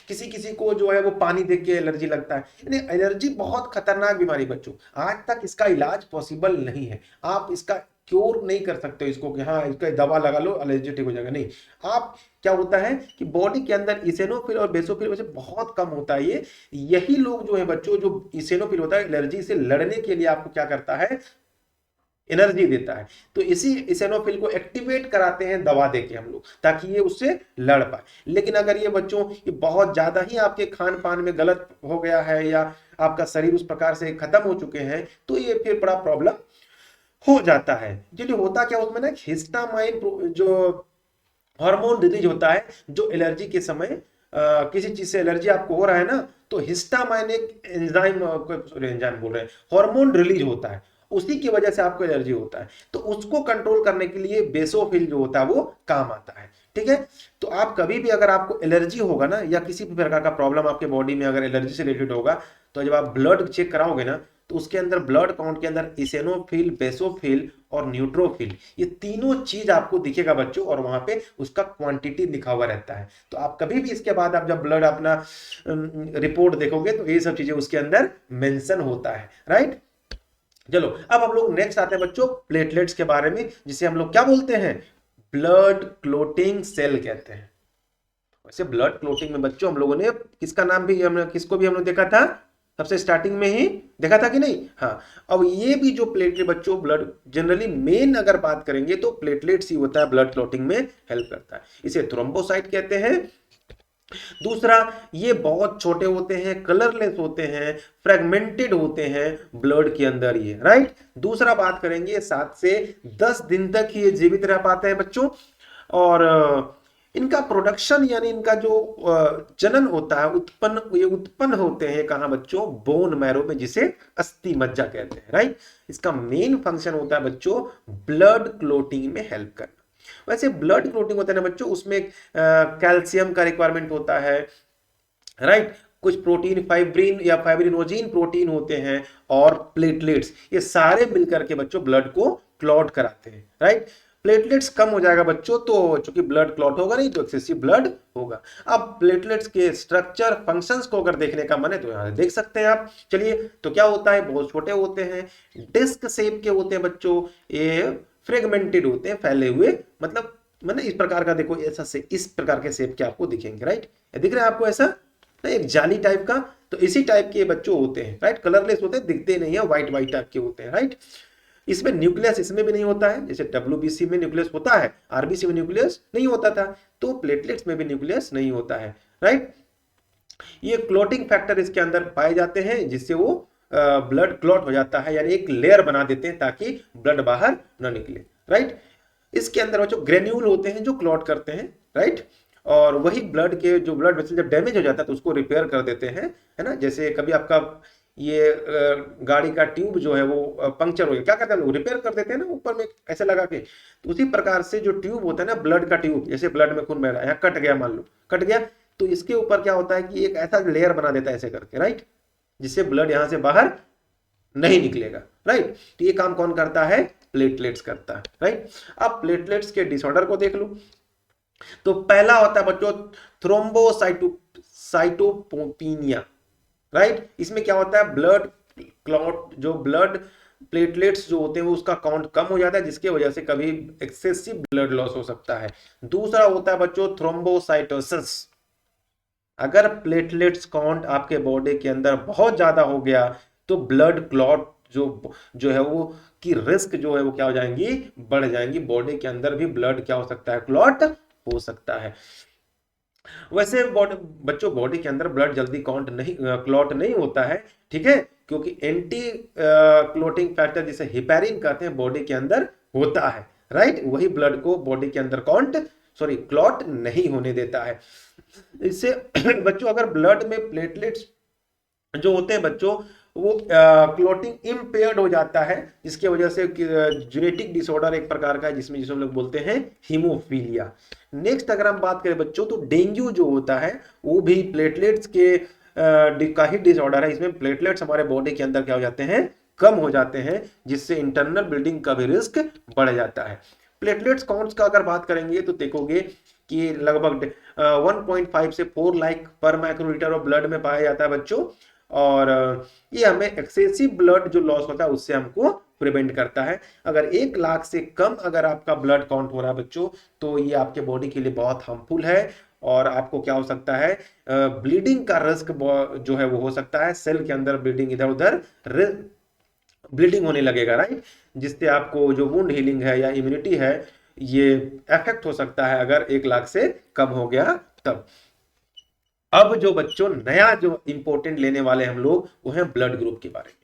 किसी किसी को जो है वो पानी देख के एलर्जी लगता है। यानी एलर्जी बहुत खतरनाक बीमारी बच्चों, आज तक इसका इलाज पॉसिबल नहीं है। आप इसका क्योर नहीं कर सकते हो इसको कि हाँ इसका दवा लगा लो एलर्जी ठीक हो जाएगा, नहीं। आप क्या होता है कि बॉडी के अंदर इसेनोफिल और बेसोफिल वैसे बहुत कम होता है ये। यही लोग जो है बच्चों, जो इसेनोफिल होता है एलर्जी से लड़ने के लिए आपको क्या करता है, एनर्जी देता है। तो इसी इसेनोफिल को एक्टिवेट कराते हैं दवा देके हम लोग, ताकि ये उससे लड़ पाए। लेकिन अगर ये बच्चों ये बहुत ज्यादा ही आपके खान पान में गलत हो गया है, या आपका शरीर उस प्रकार से खत्म हो चुके हैं, तो ये फिर बड़ा प्रॉब्लम हो जाता है। जो होता क्या उसमें ना, हिस्टामाइन जो हार्मोन रिलीज होता है, जो एलर्जी के समय किसी चीज से एलर्जी आपको हो रहा है ना, तो हिस्टामाइन एक एंजाइम बोल रहे हैं, हार्मोन रिलीज होता है, उसी की वजह से आपको एलर्जी होता है। तो उसको कंट्रोल करने के लिए बेसोफिल जो होता है वो काम आता है। ठीक है, तो आप कभी भी अगर आपको एलर्जी होगा ना, या किसी भी प्रकार का प्रॉब्लम आपके बॉडी में अगर एलर्जी से रिलेटेड होगा, तो जब आप ब्लड चेक कराओगे ना, तो उसके अंदर ब्लड काउंट के अंदर इसेनोफिल, बेसोफिल और न्यूट्रोफिल, ये तीनों चीज आपको दिखेगा बच्चों, और वहां पे उसका क्वांटिटी लिखा हुआ रहता है। तो आप कभी भी इसके बाद आप जब ब्लड अपना रिपोर्ट देखोगे तो ये सब चीजें उसके अंदर मेंशन होता है। राइट, चलो अब हम लोग नेक्स्ट आते हैं बच्चों प्लेटलेट्स के बारे में, जिसे हम लोग क्या बोलते हैं, ब्लड क्लोटिंग सेल कहते हैं। वैसे ब्लड क्लोटिंग में बच्चों हम लोगों ने किसका नाम भी हमने किसको भी हमने देखा था, सबसे स्टार्टिंग में ही देखा था कि नहीं। हाँ, अब ये भी जो प्लेटलेट बच्चों ब्लड जनरली मेन अगर बात करेंगे तो प्लेटलेट्स ही होता है, ब्लड क्लोटिंग में हेल्प करता है, इसे थ्रोम्बोसाइट कहते हैं। दूसरा, ये बहुत छोटे होते हैं, कलरलेस होते हैं, फ्रेगमेंटेड होते हैं ब्लड के अंदर ये, राइट। दूसरा बात करेंगे 7 से 10 दिन तक ये जीवित रह पाते हैं बच्चों। और इनका प्रोडक्शन यानी इनका जो जनन होता है, ये उत्पन्न होते हैं कहाँ बच्चों, बोन मैरो में, जिसे अस्थि मज्जा कहते हैं, राइट। इसका मेन फंक्शन होता है बच्चों ब्लड क्लोटिंग में हेल्प करना। वैसे ब्लड क्लोटिंग होता है ना बच्चों, उसमें कैल्शियम का रिक्वायरमेंट होता है, राइट। कुछ प्रोटीन फाइब्रिन या फाइब्रिनोजिन प्रोटीन होते हैं, और प्लेटलेट्स, ये सारे मिलकर के बच्चों ब्लड को क्लॉट कराते हैं, राइट। प्लेटलेट्स कम हो जाएगा बच्चों तो चूंकि ब्लड क्लॉट होगा नहीं तो एक्सेसिव ब्लड होगा। अब प्लेटलेट्स के स्ट्रक्चर फंक्शंस को अगर देखने का मन है तो यहां देख सकते हैं आप। चलिए, तो क्या होता है, बहुत छोटे होते हैं, डिस्क शेप के होते हैं बच्चों, ये फ्रेगमेंटेड होते हैं, फैले हुए, मतलब मैंने इस प्रकार का, देखो ऐसा से इस प्रकार के शेप के आपको दिखेंगे, राइट। दिख रहा है आपको ऐसा ना, एक जाली टाइप का, तो इसी टाइप के बच्चों होते हैं, राइट। कलरलेस होते हैं, दिखते नहीं है, व्हाइट व्हाइट टाइप के होते हैं, राइट। इसमें न्यूक्लियस इसमें भी नहीं होता है, जैसे डब्ल्यूबीसी में न्यूक्लियस होता है, आरबीसी में न्यूक्लियस नहीं होता था, तो प्लेटलेट्स में भी न्यूक्लियस नहीं होता है, राइट। ये क्लोटिंग फैक्टर इसके अंदर पाए जाते हैं, जिससे वो ब्लड क्लॉट हो जाता है, यानी एक लेयर बना देते हैं ताकि ब्लड बाहर न निकले, राइट। इसके अंदर बच्चों ग्रेन्यूल होते हैं जो क्लॉट करते हैं, राइट। और वही ब्लड के जो ब्लड वेसल जब डैमेज हो जाता है तो उसको रिपेयर कर देते हैं, है ना। जैसे कभी आपका ये गाड़ी का ट्यूब जो है वो पंक्चर हो गया, क्या करते हैं लोग, रिपेयर कर देते हैं ना ऊपर में ऐसे लगा के। तो उसी प्रकार से जो ट्यूब होता है ना, ब्लड का ट्यूब, जैसे ब्लड में खून बह रहा है, यहाँ कट गया, मान लो कट गया, तो इसके ऊपर क्या होता है कि एक ऐसा लेयर बना देता है ऐसे करके, राइट, जिससे ब्लड यहां से बाहर नहीं निकलेगा, राइट। तो ये काम कौन करता है, प्लेटलेट्स करता है, राइट। अब प्लेटलेट्स के डिसऑर्डर को देख लो। तो पहला होता है बच्चों थ्रोम्बोसाइटोपेनिया, राइट। इसमें क्या होता है, ब्लड क्लॉट, जो ब्लड प्लेटलेट्स जो होते हैं वो उसका काउंट कम हो जाता है, जिसके वजह से कभी एक्सेसिव ब्लड लॉस हो सकता है। दूसरा होता है बच्चों थ्रोम्बोसाइटोसिस। अगर प्लेटलेट्स काउंट आपके बॉडी के अंदर बहुत ज्यादा हो गया तो ब्लड क्लॉट जो जो है वो की रिस्क जो है वो क्या हो जाएंगी, बढ़ जाएंगी। बॉडी के अंदर भी ब्लड क्या हो सकता है, क्लॉट हो सकता है। वैसे बच्चों बॉडी के अंदर ब्लड जल्दी काउंट नहीं, क्लॉट नहीं होता है, ठीक है, क्योंकि एंटी क्लोटिंग फैक्टर जिसे हिपैरिन कहते हैं बॉडी के अंदर होता है, राइट। वही ब्लड को बॉडी के अंदर क्लॉट नहीं होने देता है। इससे बच्चों अगर ब्लड में प्लेटलेट्स जो होते हैं बच्चों वो क्लोटिंग इम्पेयर्ड हो जाता है, जिसकी वजह से जेनेटिक डिसऑर्डर एक प्रकार का है, जिसमें हम लोग बोलते हैं हीमोफीलिया। नेक्स्ट अगर हम बात करें बच्चों तो डेंगू जो होता है वो भी प्लेटलेट्स के का ही डिसऑर्डर है। इसमें प्लेटलेट्स हमारे बॉडी के अंदर क्या हो जाते हैं, कम हो जाते हैं, जिससे इंटरनल ब्लीडिंग का भी रिस्क बढ़ जाता है। प्लेटलेट्स काउंट्स का अगर बात करेंगे तो देखोगे कि लगभग 1.5 से 4 लाख पर माइक्रोलीटर ऑफ ब्लड में पाया जाता है बच्चों। और ये हमें एक्सेसिव ब्लड जो लॉस होता है उससे हमको प्रिवेंट करता है। अगर 1 लाख से कम अगर आपका ब्लड काउंट हो रहा है बच्चों तो ये आपके बॉडी के लिए बहुत हार्मफुल है, और आपको क्या हो सकता है, ब्लीडिंग का रिस्क जो है वो हो सकता है, सेल के अंदर ब्लीडिंग, इधर उधर ब्लीडिंग होने लगेगा, राइट, जिससे आपको जो वुंड हीलिंग है या इम्यूनिटी है ये अफेक्ट हो सकता है अगर 1 लाख से कम हो गया तब। अब जो बच्चों नया जो इंपॉर्टेंट लेने वाले हम लोग वो है ब्लड ग्रुप के बारे में।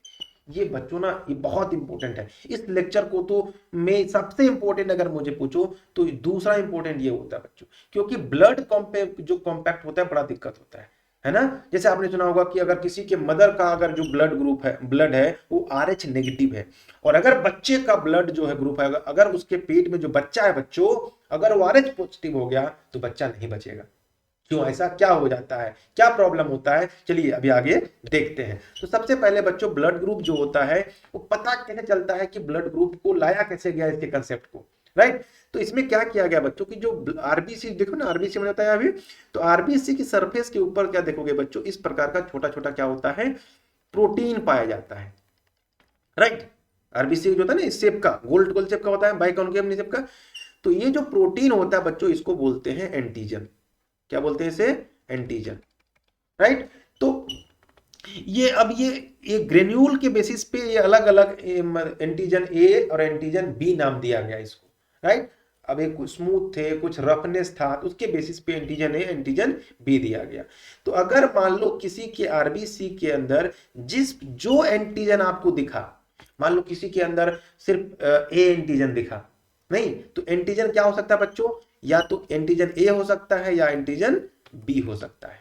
ये बच्चों ना ये बहुत इंपॉर्टेंट है। इस लेक्चर को तो मैं सबसे इंपॉर्टेंट अगर मुझे पूछो तो दूसरा इंपॉर्टेंट ये होता है बच्चों, क्योंकि ब्लड जो कॉम्पैक्ट होता है बड़ा दिक्कत होता है ना। जैसे आपने सुना होगा कि अगर किसी के मदर का अगर जो ब्लड है वो RH नेगेटिव है, और अगर बच्चे का ब्लड जो है ग्रुप है, अगर उसके पेट में जो बच्चा है बच्चों अगर वो RH पॉजिटिव हो गया तो बच्चा नहीं बचेगा। क्यों, ऐसा क्या हो जाता है, क्या प्रॉब्लम होता है, चलिए अभी आगे देखते हैं। तो सबसे पहले बच्चों ब्लड ग्रुप जो होता है वो पता कैसे चलता है कि ब्लड ग्रुप को लाया कैसे गया, इसके कंसेप्ट को, राइट। तो इसमें क्या किया गया बच्चों की जो आरबीसी, देखो ना आरबीसी में बताया अभी, तो आरबीसी की सरफेस के ऊपर क्या देखोगे बच्चों, इस प्रकार का छोटा छोटा क्या होता है, प्रोटीन पाया जाता है, राइट। आरबीसी जो होता है ना इस शेप का, गोल शेप का होता है, बाइकॉन्केव शेप का, तो ये जो प्रोटीन होता है बच्चों, इसको बोलते हैं एंटीजन। क्या बोलते हैं इसे? Antigen, right. तो ये अब ये ग्रेन्यूल के बेसिस पे ये अलग अलग एंटीजन ए और एंटीजन बी नाम दिया गया इसको, राइट। अब एक कुछ स्मूथ थे, कुछ रफनेस था, तो उसके बेसिस पे एंटीजन ए एंटीजन बी दिया गया। तो अगर मान लो किसी के आरबीसी के अंदर जो एंटीजन आपको दिखा, मान लो किसी के अंदर सिर्फ ए एंटीजन दिखा, नहीं, तो एंटीजन क्या हो सकता है बच्चों? या तो एंटीजन ए हो सकता है या एंटीजन बी हो सकता है,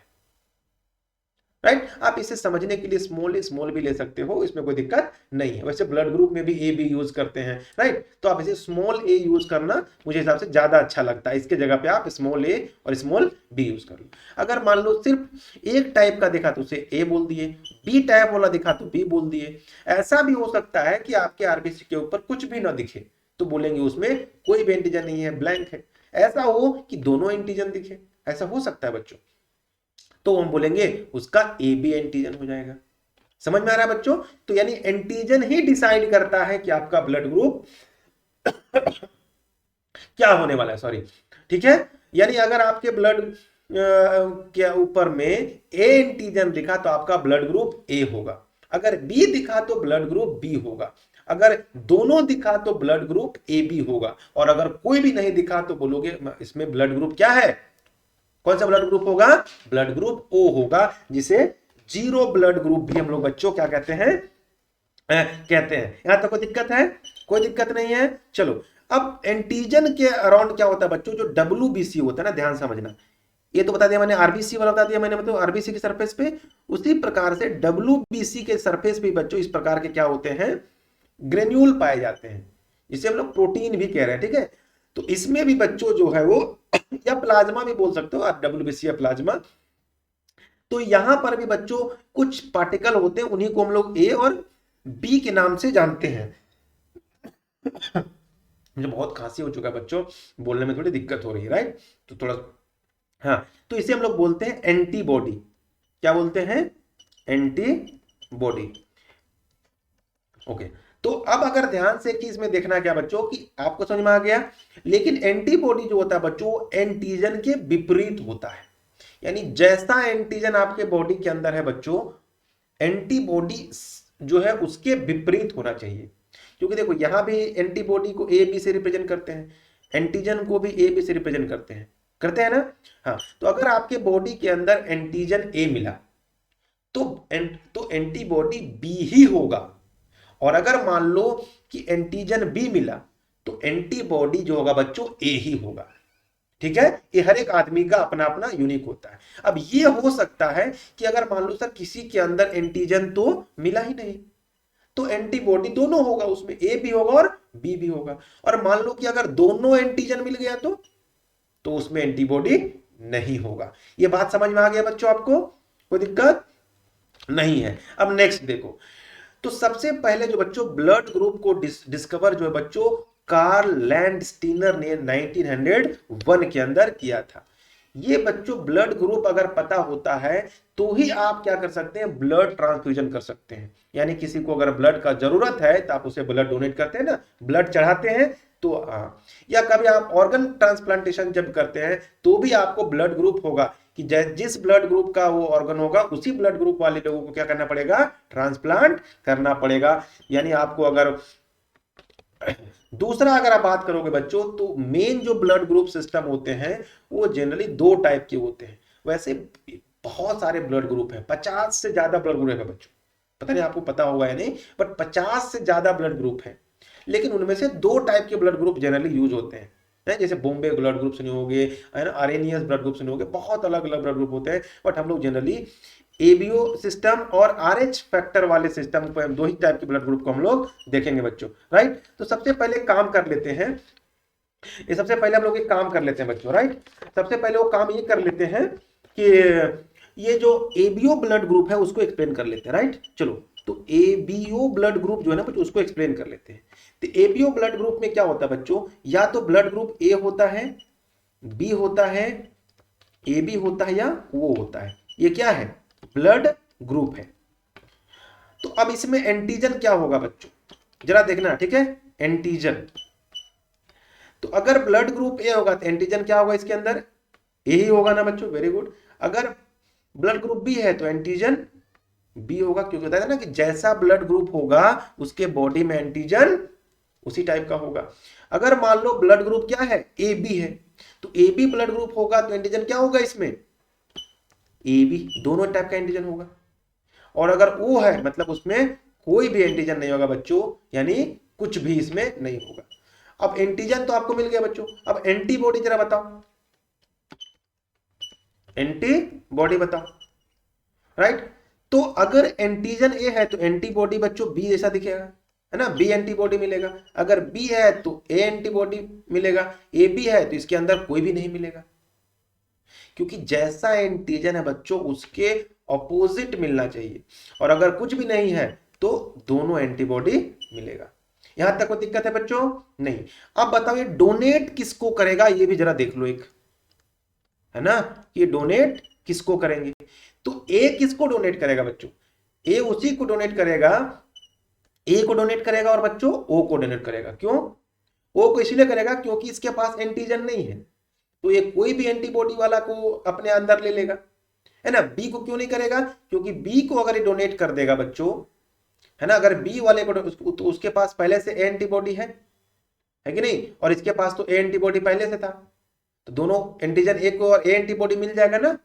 राइट। आप इसे समझने के लिए स्मॉल भी ले सकते हो, इसमें कोई दिक्कत नहीं है। वैसे ब्लड ग्रुप में भी ए बी यूज करते हैं, राइट। तो आप इसे स्मॉल ए यूज करना मुझे हिसाब से ज्यादा अच्छा लगता है। इसके जगह पे आप स्मॉल ए और स्मॉल बी यूज कर लो। अगर मान लो सिर्फ एक टाइप का दिखा तो उसे ए बोल दिए, बी टाइप वाला दिखा तो बी बोल दिए। ऐसा भी हो सकता है कि आपके आरबीसी के ऊपर कुछ भी ना दिखे तो बोलेंगे उसमें कोई भी एंटीजन नहीं है, ब्लैंक है। ऐसा हो कि दोनों एंटीजन दिखे, ऐसा हो सकता है बच्चों, तो हम बोलेंगे उसका ए बी एंटीजन हो जाएगा। समझ में आ रहा है बच्चों? तो यानी एंटीजन ही डिसाइड करता है कि आपका ब्लड ग्रुप क्या होने वाला है, सॉरी, ठीक है। यानी अगर आपके ब्लड के ऊपर में ए एंटीजन दिखा तो आपका ब्लड ग्रुप ए होगा, अगर बी दिखा तो ब्लड ग्रुप बी होगा, अगर दोनों दिखा तो ब्लड ग्रुप ए बी होगा, और अगर कोई भी नहीं दिखा तो बोलोगे इसमें ब्लड ग्रुप क्या है? कौन सा ब्लड ग्रुप होगा? ब्लड ग्रुप ओ होगा, जिसे जीरो ब्लड ग्रुप भी हम लोग बच्चों क्या कहते हैं? कहते हैं। यहां तक कोई दिक्कत है? कोई दिक्कत नहीं है। चलो, अब एंटीजन के अराउंड क्या होता है बच्चों? जो WBC होता है ना, ध्यान समझना, ये तो बता दिया मैंने, आरबीसी वाला बता दिया मैंने, मतलब आरबीसी की सरफेस पे, उसी प्रकार से WBC के सरफेस पे बच्चों इस प्रकार के क्या होते हैं? ग्रेन्यूल पाए जाते हैं, जिसे हम लोग प्रोटीन भी कह रहे हैं, ठीक है। तो इसमें भी बच्चों जो है वो या प्लाज्मा भी बोल सकते हो आप, WBC या प्लाज्मा। तो यहां पर भी बच्चों कुछ पार्टिकल होते हैं, उन्हीं को हम लोग ए और बी के नाम से जानते हैं। मुझे बहुत खांसी हो चुका है बच्चों, बोलने में थोड़ी दिक्कत हो रही है, राइट। तो थोड़ा, हाँ, तो इसे हम लोग बोलते हैं एंटीबॉडी। क्या बोलते हैं? एंटीबॉडी। ओके। तो अब अगर ध्यान से कि इसमें देखना क्या बच्चों, कि आपको समझ में आ गया, लेकिन एंटीबॉडी जो होता है बच्चों एंटीजन के विपरीत होता है। यानी जैसा एंटीजन आपके बॉडी के अंदर है बच्चों, एंटीबॉडी जो है उसके विपरीत होना चाहिए। क्योंकि देखो यहां भी एंटीबॉडी को ए बी से रिप्रेजेंट करते हैं, एंटीजन को भी ए बी से रिप्रेजेंट करते हैं ना। हाँ, तो अगर आपके बॉडी के अंदर एंटीजन ए मिला तो एंटीबॉडी बी ही होगा, और अगर मान लो कि एंटीजन बी मिला तो एंटीबॉडी जो होगा बच्चों ए ही होगा, ठीक है। ये हर एक आदमी का अपना अपना यूनिक होता है। अब ये हो सकता है कि अगर मान लो सर किसी के अंदर एंटीजन तो मिला ही नहीं, तो एंटीबॉडी दोनों होगा, उसमें ए भी होगा और बी भी होगा। और मान लो कि अगर दोनों एंटीजन मिल गया तो उसमें एंटीबॉडी नहीं होगा। ये बात समझ में आ गया बच्चों आपको? कोई दिक्कत नहीं है। अब नेक्स्ट देखो, तो सबसे पहले जो बच्चों ब्लड ग्रुप को डिस्कवर जो है बच्चों कार्ल लैंडस्टीनर ने 1901 के अंदर किया था। ये बच्चों ब्लड ग्रुप अगर पता होता है तो ही आप क्या कर सकते हैं? ब्लड ट्रांसफ्यूजन कर सकते हैं। यानी किसी को अगर ब्लड का जरूरत है तो आप उसे ब्लड डोनेट करते हैं ना, ब्लड चढ़ाते हैं, तो या कभी आप ऑर्गन ट्रांसप्लांटेशन जब करते हैं तो भी आपको ब्लड ग्रुप होगा कि जिस ब्लड ग्रुप का वो ऑर्गन होगा उसी ब्लड ग्रुप वाले लोगों को क्या करना पड़ेगा? ट्रांसप्लांट करना पड़ेगा। यानी आपको अगर दूसरा अगर आप बात करोगे बच्चों, तो मेन जो ब्लड ग्रुप सिस्टम होते हैं वो जनरली दो टाइप के होते हैं। वैसे बहुत सारे ब्लड ग्रुप हैं, 50 से ज्यादा ब्लड ग्रुप है बच्चों, पता नहीं आपको पता होगा या नहीं, बट 50 से ज्यादा ब्लड ग्रुप है। लेकिन उनमें से दो टाइप के ब्लड ग्रुप जनरली यूज होते हैं, जैसे बॉम्बे ब्लड ग्रुप सुने होंगे, है ना, आरेनियस ब्लड ग्रुप सुने होंगे, बहुत अलग अलग ब्लड ग्रुप होते हैं। बट हम लोग जनरली एबीओ सिस्टम और आरएच फैक्टर वाले सिस्टम को, दो ही टाइप के ब्लड ग्रुप को हम लोग देखेंगे बच्चों, राइट। तो सबसे पहले काम कर लेते हैं, ये सबसे पहले हम लोग एक काम कर लेते हैं बच्चों, राइट। सबसे पहले वो काम ये कर लेते हैं कि ये जो एबीओ ब्लड ग्रुप है उसको एक्सप्लेन कर लेते हैं, राइट। चलो, तो एबीओ ब्लड ग्रुप जो है ना बच्चों उसको एक्सप्लेन कर लेते हैं। तो एबीओ ब्लड ग्रुप में क्या होता है बच्चों? या तो ब्लड ग्रुप ए होता है, बी होता है, ए बी होता है, या वो होता है। ये क्या है? ब्लड ग्रुप है। तो अब इसमें एंटीजन क्या होगा बच्चों? जरा देखना, ठीक है। एंटीजन, तो अगर ब्लड ग्रुप ए होगा तो एंटीजन क्या होगा इसके अंदर, ए ही होगा ना बच्चों, वेरी गुड। अगर ब्लड ग्रुप बी है तो एंटीजन बी होगा, क्योंकि बताया था ना कि जैसा ब्लड ग्रुप होगा उसके बॉडी में एंटीजन उसी टाइप का होगा। अगर मान लो ब्लड ग्रुप क्या है, ए बी है, तो ए बी ब्लड ग्रुप होगा तो एंटीजन क्या होगा इसमें, ए बी, दोनों टाइप का एंटीजन होगा। और अगर ओ है मतलब उसमें कोई भी एंटीजन नहीं होगा बच्चों, यानी कुछ भी इसमें नहीं होगा। अब एंटीजन तो आपको मिल गया बच्चों, अब एंटीबॉडी जरा बताओ, एंटीबॉडी बताओ, राइट। तो अगर एंटीजन ए है तो एंटीबॉडी बच्चों बी जैसा दिखेगा, है ना, बी एंटीबॉडी मिलेगा। अगर बी है तो ए एंटीबॉडी मिलेगा, ए बी है तो इसके अंदर कोई भी नहीं मिलेगा, क्योंकि जैसा एंटीजन है बच्चों उसके ऑपोजिट मिलना चाहिए, और अगर कुछ भी नहीं है तो दोनों एंटीबॉडी मिलेगा। यहां तक कोई दिक्कत है बच्चों, नहीं। अब बताओ ये डोनेट किसको करेगा, ये भी जरा देख लो एक, है ना, ये डोनेट किसको करेंगे। तो ए किसको डोनेट करेगा बच्चों, ए उसी को डोनेट करेगा, ए को डोनेट करेगा और बच्चों ओ को डोनेट करेगा। क्यों, ओ को इसलिए करेगा क्योंकि इसके पास एंटीजन नहीं है, तो ये कोई भी एंटीबॉडी वाला को अपने अंदर ले लेगा, है ना। बी को क्यों नहीं करेगा, क्योंकि बी को अगर ये डोनेट कर देगा बच्चों, है ना, अगर बी वाले को तो उसके पास पहले से ए एंटीबॉडी है कि नहीं, और इसके पास तो ए एंटीबॉडी पहले से था, तो दोनों एंटीजन ए को और ए एंटीबॉडी मिल जाएगा ना।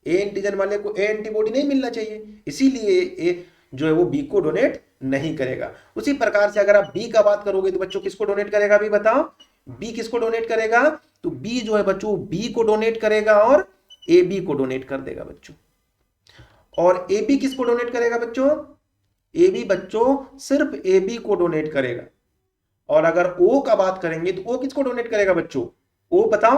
ए एंटीजन वाले को ए एंटीबॉडी नहीं मिलना चाहिए, इसीलिए ए जो है वो बी को डोनेट नहीं करेगा। उसी प्रकार से अगर आप बी का बात करोगे तो बच्चों किसको डोनेट करेगा अभी बताओ, बी किसको डोनेट करेगा, तो बी जो है बच्चों बी को डोनेट करेगा और ए बी को डोनेट कर देगा बच्चों। और ए बी किसको डोनेट करेगा बच्चों, ए बी बच्चों सिर्फ ए बी को डोनेट करेगा। और अगर ओ का बात करेंगे तो ओ किसको डोनेट करेगा बच्चों, ओ बताओ,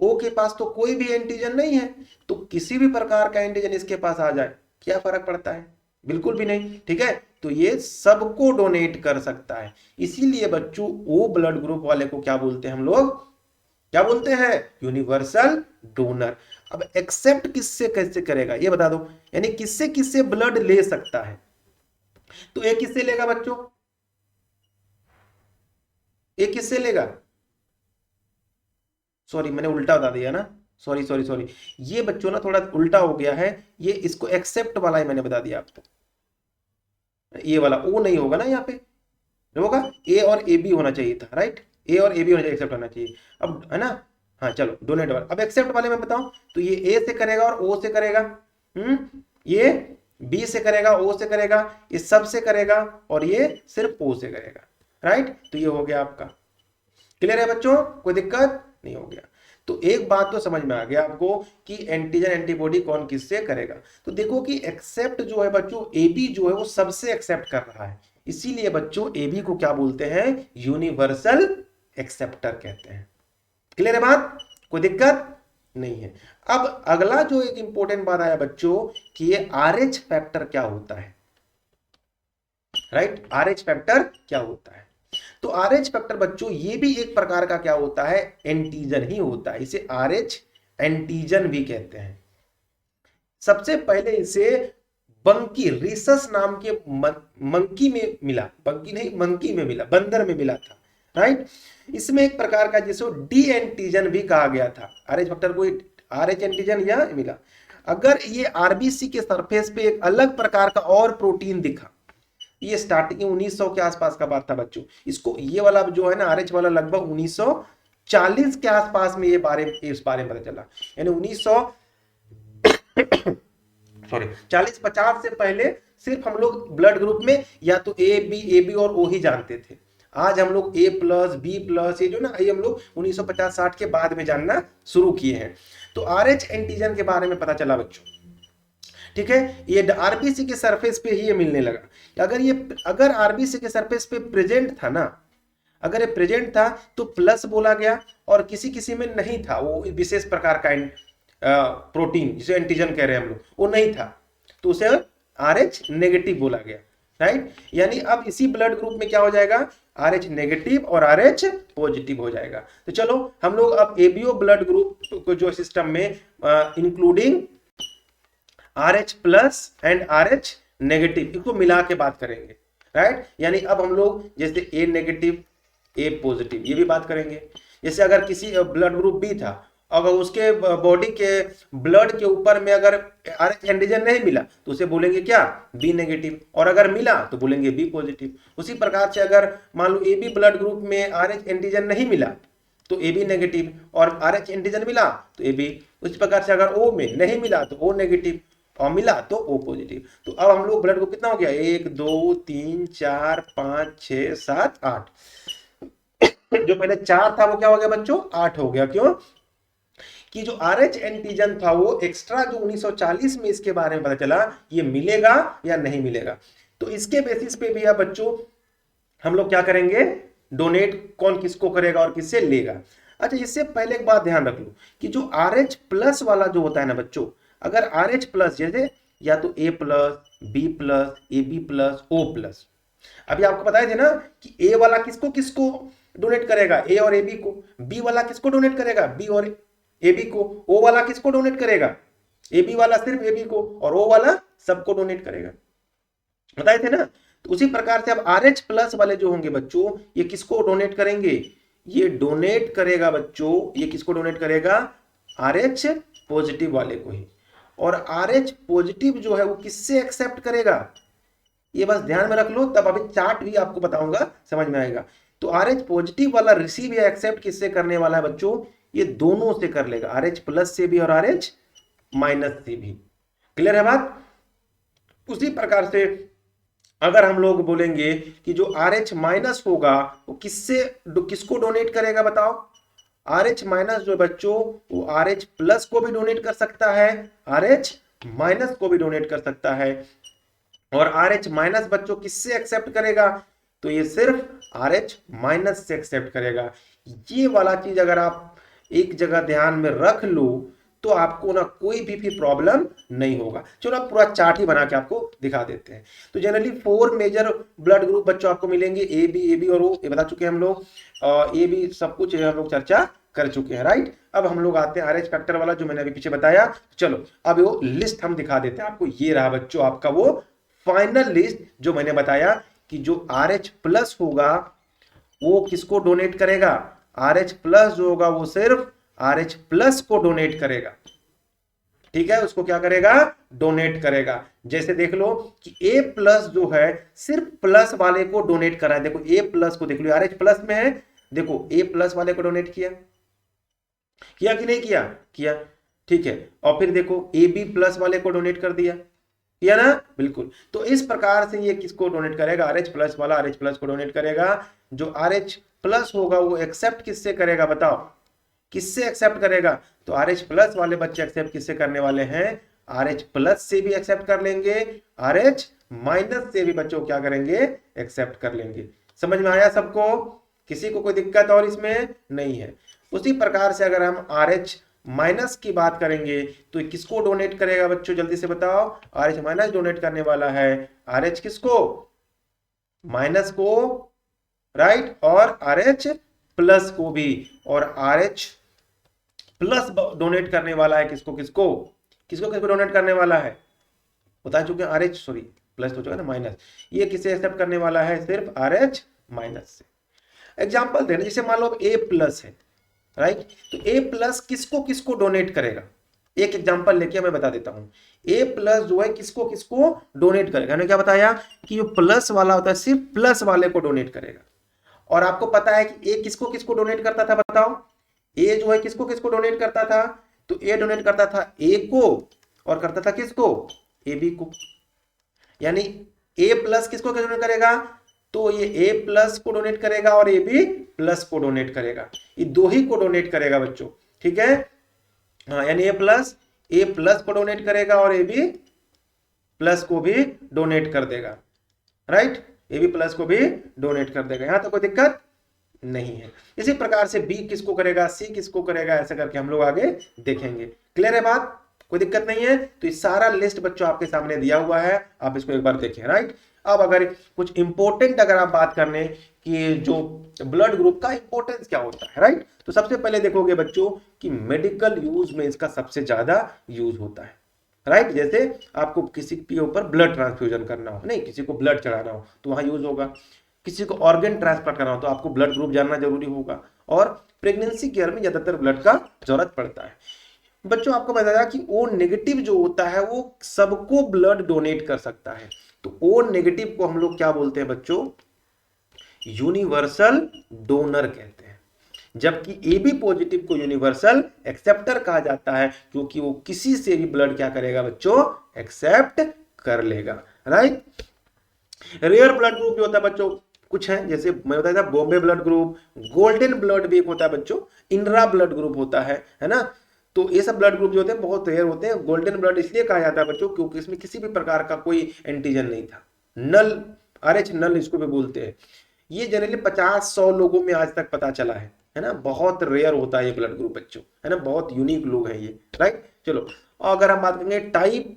ओ के पास तो कोई भी एंटीजन नहीं है, तो किसी भी प्रकार का एंटीजन इसके पास आ जाए क्या फर्क पड़ता है, बिल्कुल भी नहीं, ठीक है। तो ये सबको डोनेट कर सकता है, इसीलिए बच्चों ओ ब्लड ग्रुप वाले को क्या बोलते हैं हम लोग, क्या बोलते हैं, यूनिवर्सल डोनर। अब एक्सेप्ट किससे कैसे करेगा ये बता दो, यानी किससे किससे ब्लड ले सकता है। तो एक किससे लेगा बच्चों, एक किससे लेगा, सॉरी मैंने उल्टा बता दिया ना, सॉरी सॉरी सॉरी, ये बच्चों ना थोड़ा उल्टा हो गया है, ये इसको एक्सेप्ट वाला ही मैंने बता दिया आपको, ये वाला ओ नहीं होगा ना, यहाँ पे होगा ए और ए बी होना चाहिए था, राइट, ए और ए बी होना चाहिए, एक्सेप्ट होना चाहिए। अब है ना, हाँ चलो डोनेट वाला। अब एक्सेप्ट वाले में बताऊं तो ये ए से करेगा और ओ से करेगा, ये बी से करेगा, ओ से करेगा, ये सब से करेगा, और ये सिर्फ ओ से करेगा, राइट। तो ये हो गया आपका, क्लियर है बच्चों, कोई दिक्कत नहीं हो गया। तो एक बात तो समझ में आ गया आपको कि एंटीजन एंटीबॉडी कौन किससे करेगा। तो देखो कि एक्सेप्ट जो है बच्चों, ए बी जो है वो सबसे एक्सेप्ट कर रहा है, इसीलिए बच्चों ए बी को क्या बोलते हैं, यूनिवर्सल एक्सेप्टर कहते हैं। क्लियर है बात, कोई दिक्कत नहीं है। अब अगला जो एक इंपॉर्टेंट बात आया बच्चों कि ये आरएच फैक्टर क्या होता है, राइट, आरएच फैक्टर क्या होता है। तो आरएच फैक्टर बच्चों ये भी एक प्रकार का क्या होता है, एंटीजन ही होता है, इसे आरएच एंटीजन भी कहते हैं। सबसे पहले इसे बंकी रिसस नाम के मंकी में मिला, बंकी नहीं मंकी में मिला, बंदर में मिला था, राइट। इसमें एक प्रकार का जिसे डी एंटीजन भी कहा गया था, आरएच फैक्टर को आरएच एंटीजन यह मिला। अगर ये आरबीसी के सरफेस पे एक अलग प्रकार का और प्रोटीन दिखा, ये स्टार्टिंग 1900 के आसपास का बात था बच्चों, इसको ये वाला जो है ना आरएच वाला लगभग 1940 के आसपास में इस बारे में पता चला, यानी 40-50 से पहले सिर्फ हम लोग ब्लड ग्रुप में या तो ए बी और ओ ही जानते थे। आज हम लोग ए प्लस बी प्लस ये जो ना ये हम लोग 1950-60 के बाद में जानना शुरू किए हैं। तो आरएच एंटीजन के बारे में पता चला बच्चों, ठीक है। ये आरबीसी के सरफेस पे ही ये मिलने लगा। अगर आरबीसी के सरफेस पे प्रेजेंट था ना, अगर ये प्रेजेंट था तो प्लस बोला गया, और किसी किसी में नहीं था वो विशेष प्रकार का प्रोटीन जिसे एंटीजन कह रहे हैं हम लोग, वो नहीं था, तो उसे आरएच नेगेटिव बोला गया, राइट। यानी अब इसी ब्लड ग्रुप में क्या हो जाएगा, आरएच नेगेटिव और आरएच पॉजिटिव हो जाएगा। तो चलो हम लोग अब एबीओ ब्लड ग्रुप को जो सिस्टम में including RH plus and RH negative इसको मिला के बात करेंगे, राइट। यानी अब हम लोग जैसे A नेगेटिव ए पॉजिटिव, ये भी बात करेंगे। जैसे अगर किसी ब्लड ग्रुप बी था, अगर उसके बॉडी के ब्लड के ऊपर में अगर आरएच एंटीजन नहीं मिला तो उसे बोलेंगे क्या, बी नेगेटिव, और अगर मिला तो बोलेंगे बी पॉजिटिव। उसी प्रकार से अगर मान लो ए बी ब्लड ग्रुप में आरएच एंटीजन नहीं मिला तो ए बी नेगेटिव, और आरएच एंटीजन मिला तो ए बी। उस प्रकार से अगर ओ में नहीं मिला तो ओ नेगेटिव, और मिला तो ओ पॉजिटिव। तो अब हम लोग ब्लड ग्रुप कितना हो गया, 1 2 3 4 5 6 7 8। जो पहले 4 था वो क्या हो गया बच्चों, 8 हो गया। क्यों कि जो आरएच एंटीजन था वो एक्स्ट्रा जो 1940 में इसके बारे में पता चला, ये मिलेगा या नहीं मिलेगा। तो इसके बेसिस पे भी अब बच्चों हम लोग क्या करेंगे, डोनेट कौन किसको करेगा और किससे लेगा। अच्छा, इससे पहले एक बात ध्यान रख लो कि जो RH प्लस वाला जो होता है ना बच्चों, अगर RH प्लस जैसे या तो A plus, B plus, AB plus, O plus, अभी आपको बताए थे ना कि A वाला किसको किसको डोनेट करेगा, A और AB को, B वाला किसको डोनेट करेगा, B और AB को, O वाला किसको डोनेट करेगा, AB वाला सिर्फ AB को, और O वाला सबको डोनेट करेगा, बताए थे ना। तो उसी प्रकार से अब RH प्लस वाले जो होंगे बच्चों, ये किसको डोनेट करेंगे, ये डोनेट करेगा बच्चों, ये किसको डोनेट करेगा, RH पॉजिटिव वाले को ही। और RH पॉजिटिव जो है वो किससे एक्सेप्ट करेगा, ये बस ध्यान में रख लो, तब अभी चार्ट भी आपको बताऊंगा, समझ में आएगा। तो RH पॉजिटिव वाला रिसीव या एक्सेप्ट किससे करने वाला है बच्चों, ये दोनों से कर लेगा, RH प्लस से भी और RH माइनस से भी। क्लियर है बात। उसी प्रकार से अगर हम लोग बोलेंगे कि जो RH माइनस होगा वो किसको डोनेट करेगा बताओ, RH माइनस जो बच्चों वो RH प्लस को भी डोनेट कर सकता है, RH माइनस को भी डोनेट कर सकता है। और RH माइनस बच्चों किससे एक्सेप्ट करेगा, तो ये सिर्फ RH माइनस से एक्सेप्ट करेगा। ये वाला चीज अगर आप एक जगह ध्यान में रख लो तो आपको ना कोई भी प्रॉब्लम नहीं होगा। चलो अब पूरा चार्ट ही बना के आपको दिखा देते हैं। तो जनरली 4 मेजर ब्लड ग्रुप बच्चों आपको मिलेंगे, ए बी और ओ, ये बता चुके हैं हम लोग, ए बी सब कुछ हम लोग चर्चा कर चुके हैं, राइट। अब हम लोग आते हैं RH फैक्टर वाला जो मैंने अभी पीछे बताया। चलो अब वो लिस्ट हम दिखा देते हैं आपको। ये रहा बच्चों आपका वो फाइनल लिस्ट जो मैंने बताया कि जो RH प्लस होगा वो किसको डोनेट करेगा, RH प्लस जो होगा वो सिर्फ RH प्लस को डोनेट करेगा, ठीक है, उसको क्या करेगा, डोनेट करेगा। जैसे देख लो कि A प्लस जो है सिर्फ प्लस वाले को डोनेट कर रहा है। देखो A प्लस को देख लो, RH प्लस में है, देखो A प्लस वाले को डोनेट किया कि नहीं किया, किया, ठीक है। और फिर देखो AB प्लस वाले को डोनेट कर दिया, किया ना, बिल्कुल। तो इस प्रकार से ये किसको डोनेट करेगा, RH प्लस वाला RH प्लस को डोनेट करेगा। जो RH प्लस होगा वो एक्सेप्ट किससे करेगा बताओ, किससे एक्सेप्ट करेगा, तो RH प्लस वाले बच्चे एक्सेप्ट किससे करने वाले हैं, RH प्लस से भी एक्सेप्ट कर लेंगे, RH माइनस से भी बच्चों क्या करेंगे, एक्सेप्ट कर लेंगे। समझ में आया सबको, किसी को कोई दिक्कत और इसमें नहीं है। उसी प्रकार से अगर हम RH माइनस की बात करेंगे तो किसको डोनेट करेगा बच्चों, जल्दी से बताओ। RH माइनस डोनेट करने वाला है RH किसको, माइनस को, राइट, और RH प्लस को भी। और RH प्लस डोनेट करने वाला है किसको किसको, किसको किसको डोनेट करने वाला है, बता चुके हैं, RH सॉरी प्लस हो चुका ना, माइनस, ये किसे एक्सेप्ट करने वाला है, सिर्फ RH माइनस से। एग्जांपल देना, जैसे मान लो A प्लस है, राइट, तो A प्लस किसको किसको डोनेट करेगा, एक एग्जांपल लेके मैं बता देता हूं। A प्लस जो है किसको किसको डोनेट करेगा, मैंने क्या बताया कि जो प्लस वाला होता है सिर्फ प्लस वाले को डोनेट करेगा। और आपको पता है कि A किसको किसको डोनेट करता था बताओ, A जो है किसको किसको डोनेट करता था, तो A डोनेट करता था A को, और करता था किसको, AB को। यानी A प्लस किसको डोनेट करेगा, तो ये A प्लस को डोनेट करेगा और AB प्लस को डोनेट करेगा, ये दो ही को डोनेट करेगा बच्चों, ठीक है। हाँ, यानी A प्लस को डोनेट करेगा और AB प्लस को भी डोनेट कर देगा, राइट, AB प्लस को भी डोनेट कर देगा, यहां तो कोई दिक्कत नहीं है। इसी प्रकार से B किसको करेगा, C किसको करेगा, ऐसा करके हम लोग आगे देखेंगे। क्लियर है बात, कोई दिक्कत नहीं है। तो ये सारा लिस्ट बच्चों आपके सामने दिया हुआ है, आप इसको एक बार देखें, राइट। अब अगर कुछ इंपॉर्टेंट अगर आप बात करने कि जो ब्लड ग्रुप का इंपॉर्टेंस क्या होता है, राइट, तो सबसे पहले देखोगे बच्चों कि मेडिकल यूज में इसका सबसे ज्यादा यूज होता है, राइट। जैसे आपको किसी के ऊपर ब्लड ट्रांसफ्यूजन करना हो, नहीं किसी को ब्लड चढ़ाना हो तो वहां यूज होगा। किसी को ऑर्गन ट्रांसप्लांट करना हो तो आपको ब्लड ग्रुप जानना जरूरी होगा। और प्रेगनेंसी केयर में ज्यादातर ब्लड का जरूरत पड़ता है। बच्चों आपको बताया कि ओ नेगेटिव जो होता है वो सबको ब्लड डोनेट कर सकता है। तो ओ नेगेटिव को हम लोग क्या बोलते हैं बच्चों, यूनिवर्सल डोनर कहते हैं। जबकि ए बी पॉजिटिव को यूनिवर्सल एक्सेप्टर कहा जाता है, क्योंकि वो किसी से भी ब्लड क्या करेगा बच्चों, एक्सेप्ट कर लेगा। राइट। रेयर ब्लड ग्रुप जो होता है बच्चों कुछ है, जैसे मैं बताया था Bombay blood group, golden blood भी एक होता है बच्चों, इंद्रा ब्लड ग्रुप होता है ना। तो ये सब ब्लड ग्रुप जो होते हैं बहुत रेयर होते हैं। गोल्डन ब्लड इसलिए कहा जाता है बच्चों क्योंकि इसमें किसी भी प्रकार का कोई एंटीजन नहीं था, नल, RH नल इसको भी बोलते हैं। ये जनरली 50-100 लोगों में आज तक पता चला है ना। बहुत रेयर होता है ये ब्लड ग्रुप बच्चों, है ना, बहुत यूनिक लोग हैं ये। राइट। चलो अगर हम बात करेंगे टाइप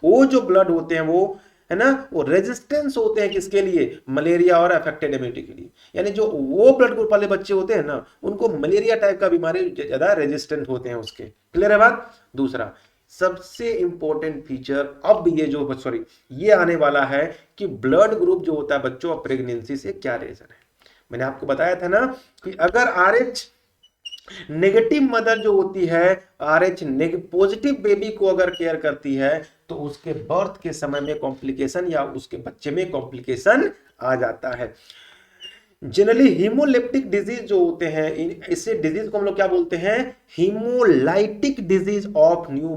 ओ जो ब्लड होते हैं वो, है ना, वो रेजिस्टेंस होते हैं किसके लिए, मलेरिया और अफेक्टेड इम्यूनिटी के लिए। यानी जो वो ब्लड ग्रुप वाले बच्चे होते हैं ना उनको मलेरिया टाइप का बीमारी ज्यादा रेजिस्टेंट होते हैं उसके। क्लियर है बात। दूसरा सबसे इंपॉर्टेंट फीचर अब ये जो सॉरी ये आने वाला है कि ब्लड ग्रुप जो होता है बच्चों प्रेगनेंसी से क्या रिलेशन है। मैंने आपको बताया था ना कि अगर RH नेगेटिव मदर जो होती है RH पॉजिटिव बेबी को अगर केयर करती है तो उसके बर्थ के समय में कॉम्प्लिकेशन या उसके बच्चे में कॉम्प्लिकेशन आ जाता है। जनरली हीमोलिप्टिक डिजीज जो होते हैं इससे डिजीज को हम लोग क्या बोलते हैं, हीमोलाइटिक डिजीज ऑफ न्यू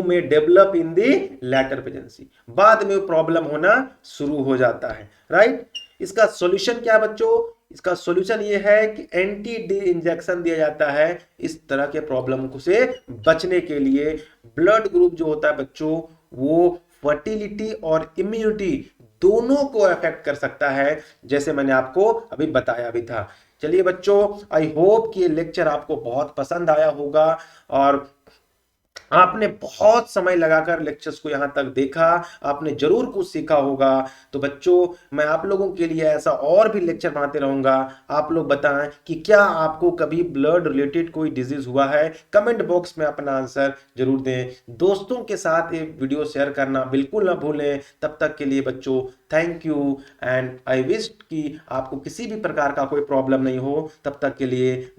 में develop in the later pregnancy, बाद में प्रॉब्लम होना शुरू हो जाता है। राइट। इसका सॉल्यूशन क्या है बच्चों, इसका सॉल्यूशन ये है कि एंटी डी इंजेक्शन दिया जाता है इस तरह के प्रॉब्लम से बचने के लिए। ब्लड ग्रुप जो होता है बच्चों वो फर्टिलिटी और इम्यूनिटी दोनों को अफेक्ट कर सकता है, जैसे मैंने आपको अभी बताया भी था। चलिए बच्चों आई होप कि ये लेक्चर आपको बहुत पसंद आया होगा और आपने बहुत समय लगाकर लेक्चर्स को यहां तक देखा, आपने जरूर कुछ सीखा होगा। तो बच्चों मैं आप लोगों के लिए ऐसा और भी लेक्चर बनाते रहूंगा। आप लोग बताएं कि क्या आपको कभी ब्लड रिलेटेड कोई डिजीज हुआ है, कमेंट बॉक्स में अपना आंसर जरूर दें। दोस्तों के साथ ये वीडियो शेयर करना बिल्कुल ना भूलें। तब तक के लिए बच्चों thank you and I wish कि आपको किसी भी प्रकार का कोई प्रॉब्लम नहीं हो। तब तक के लिए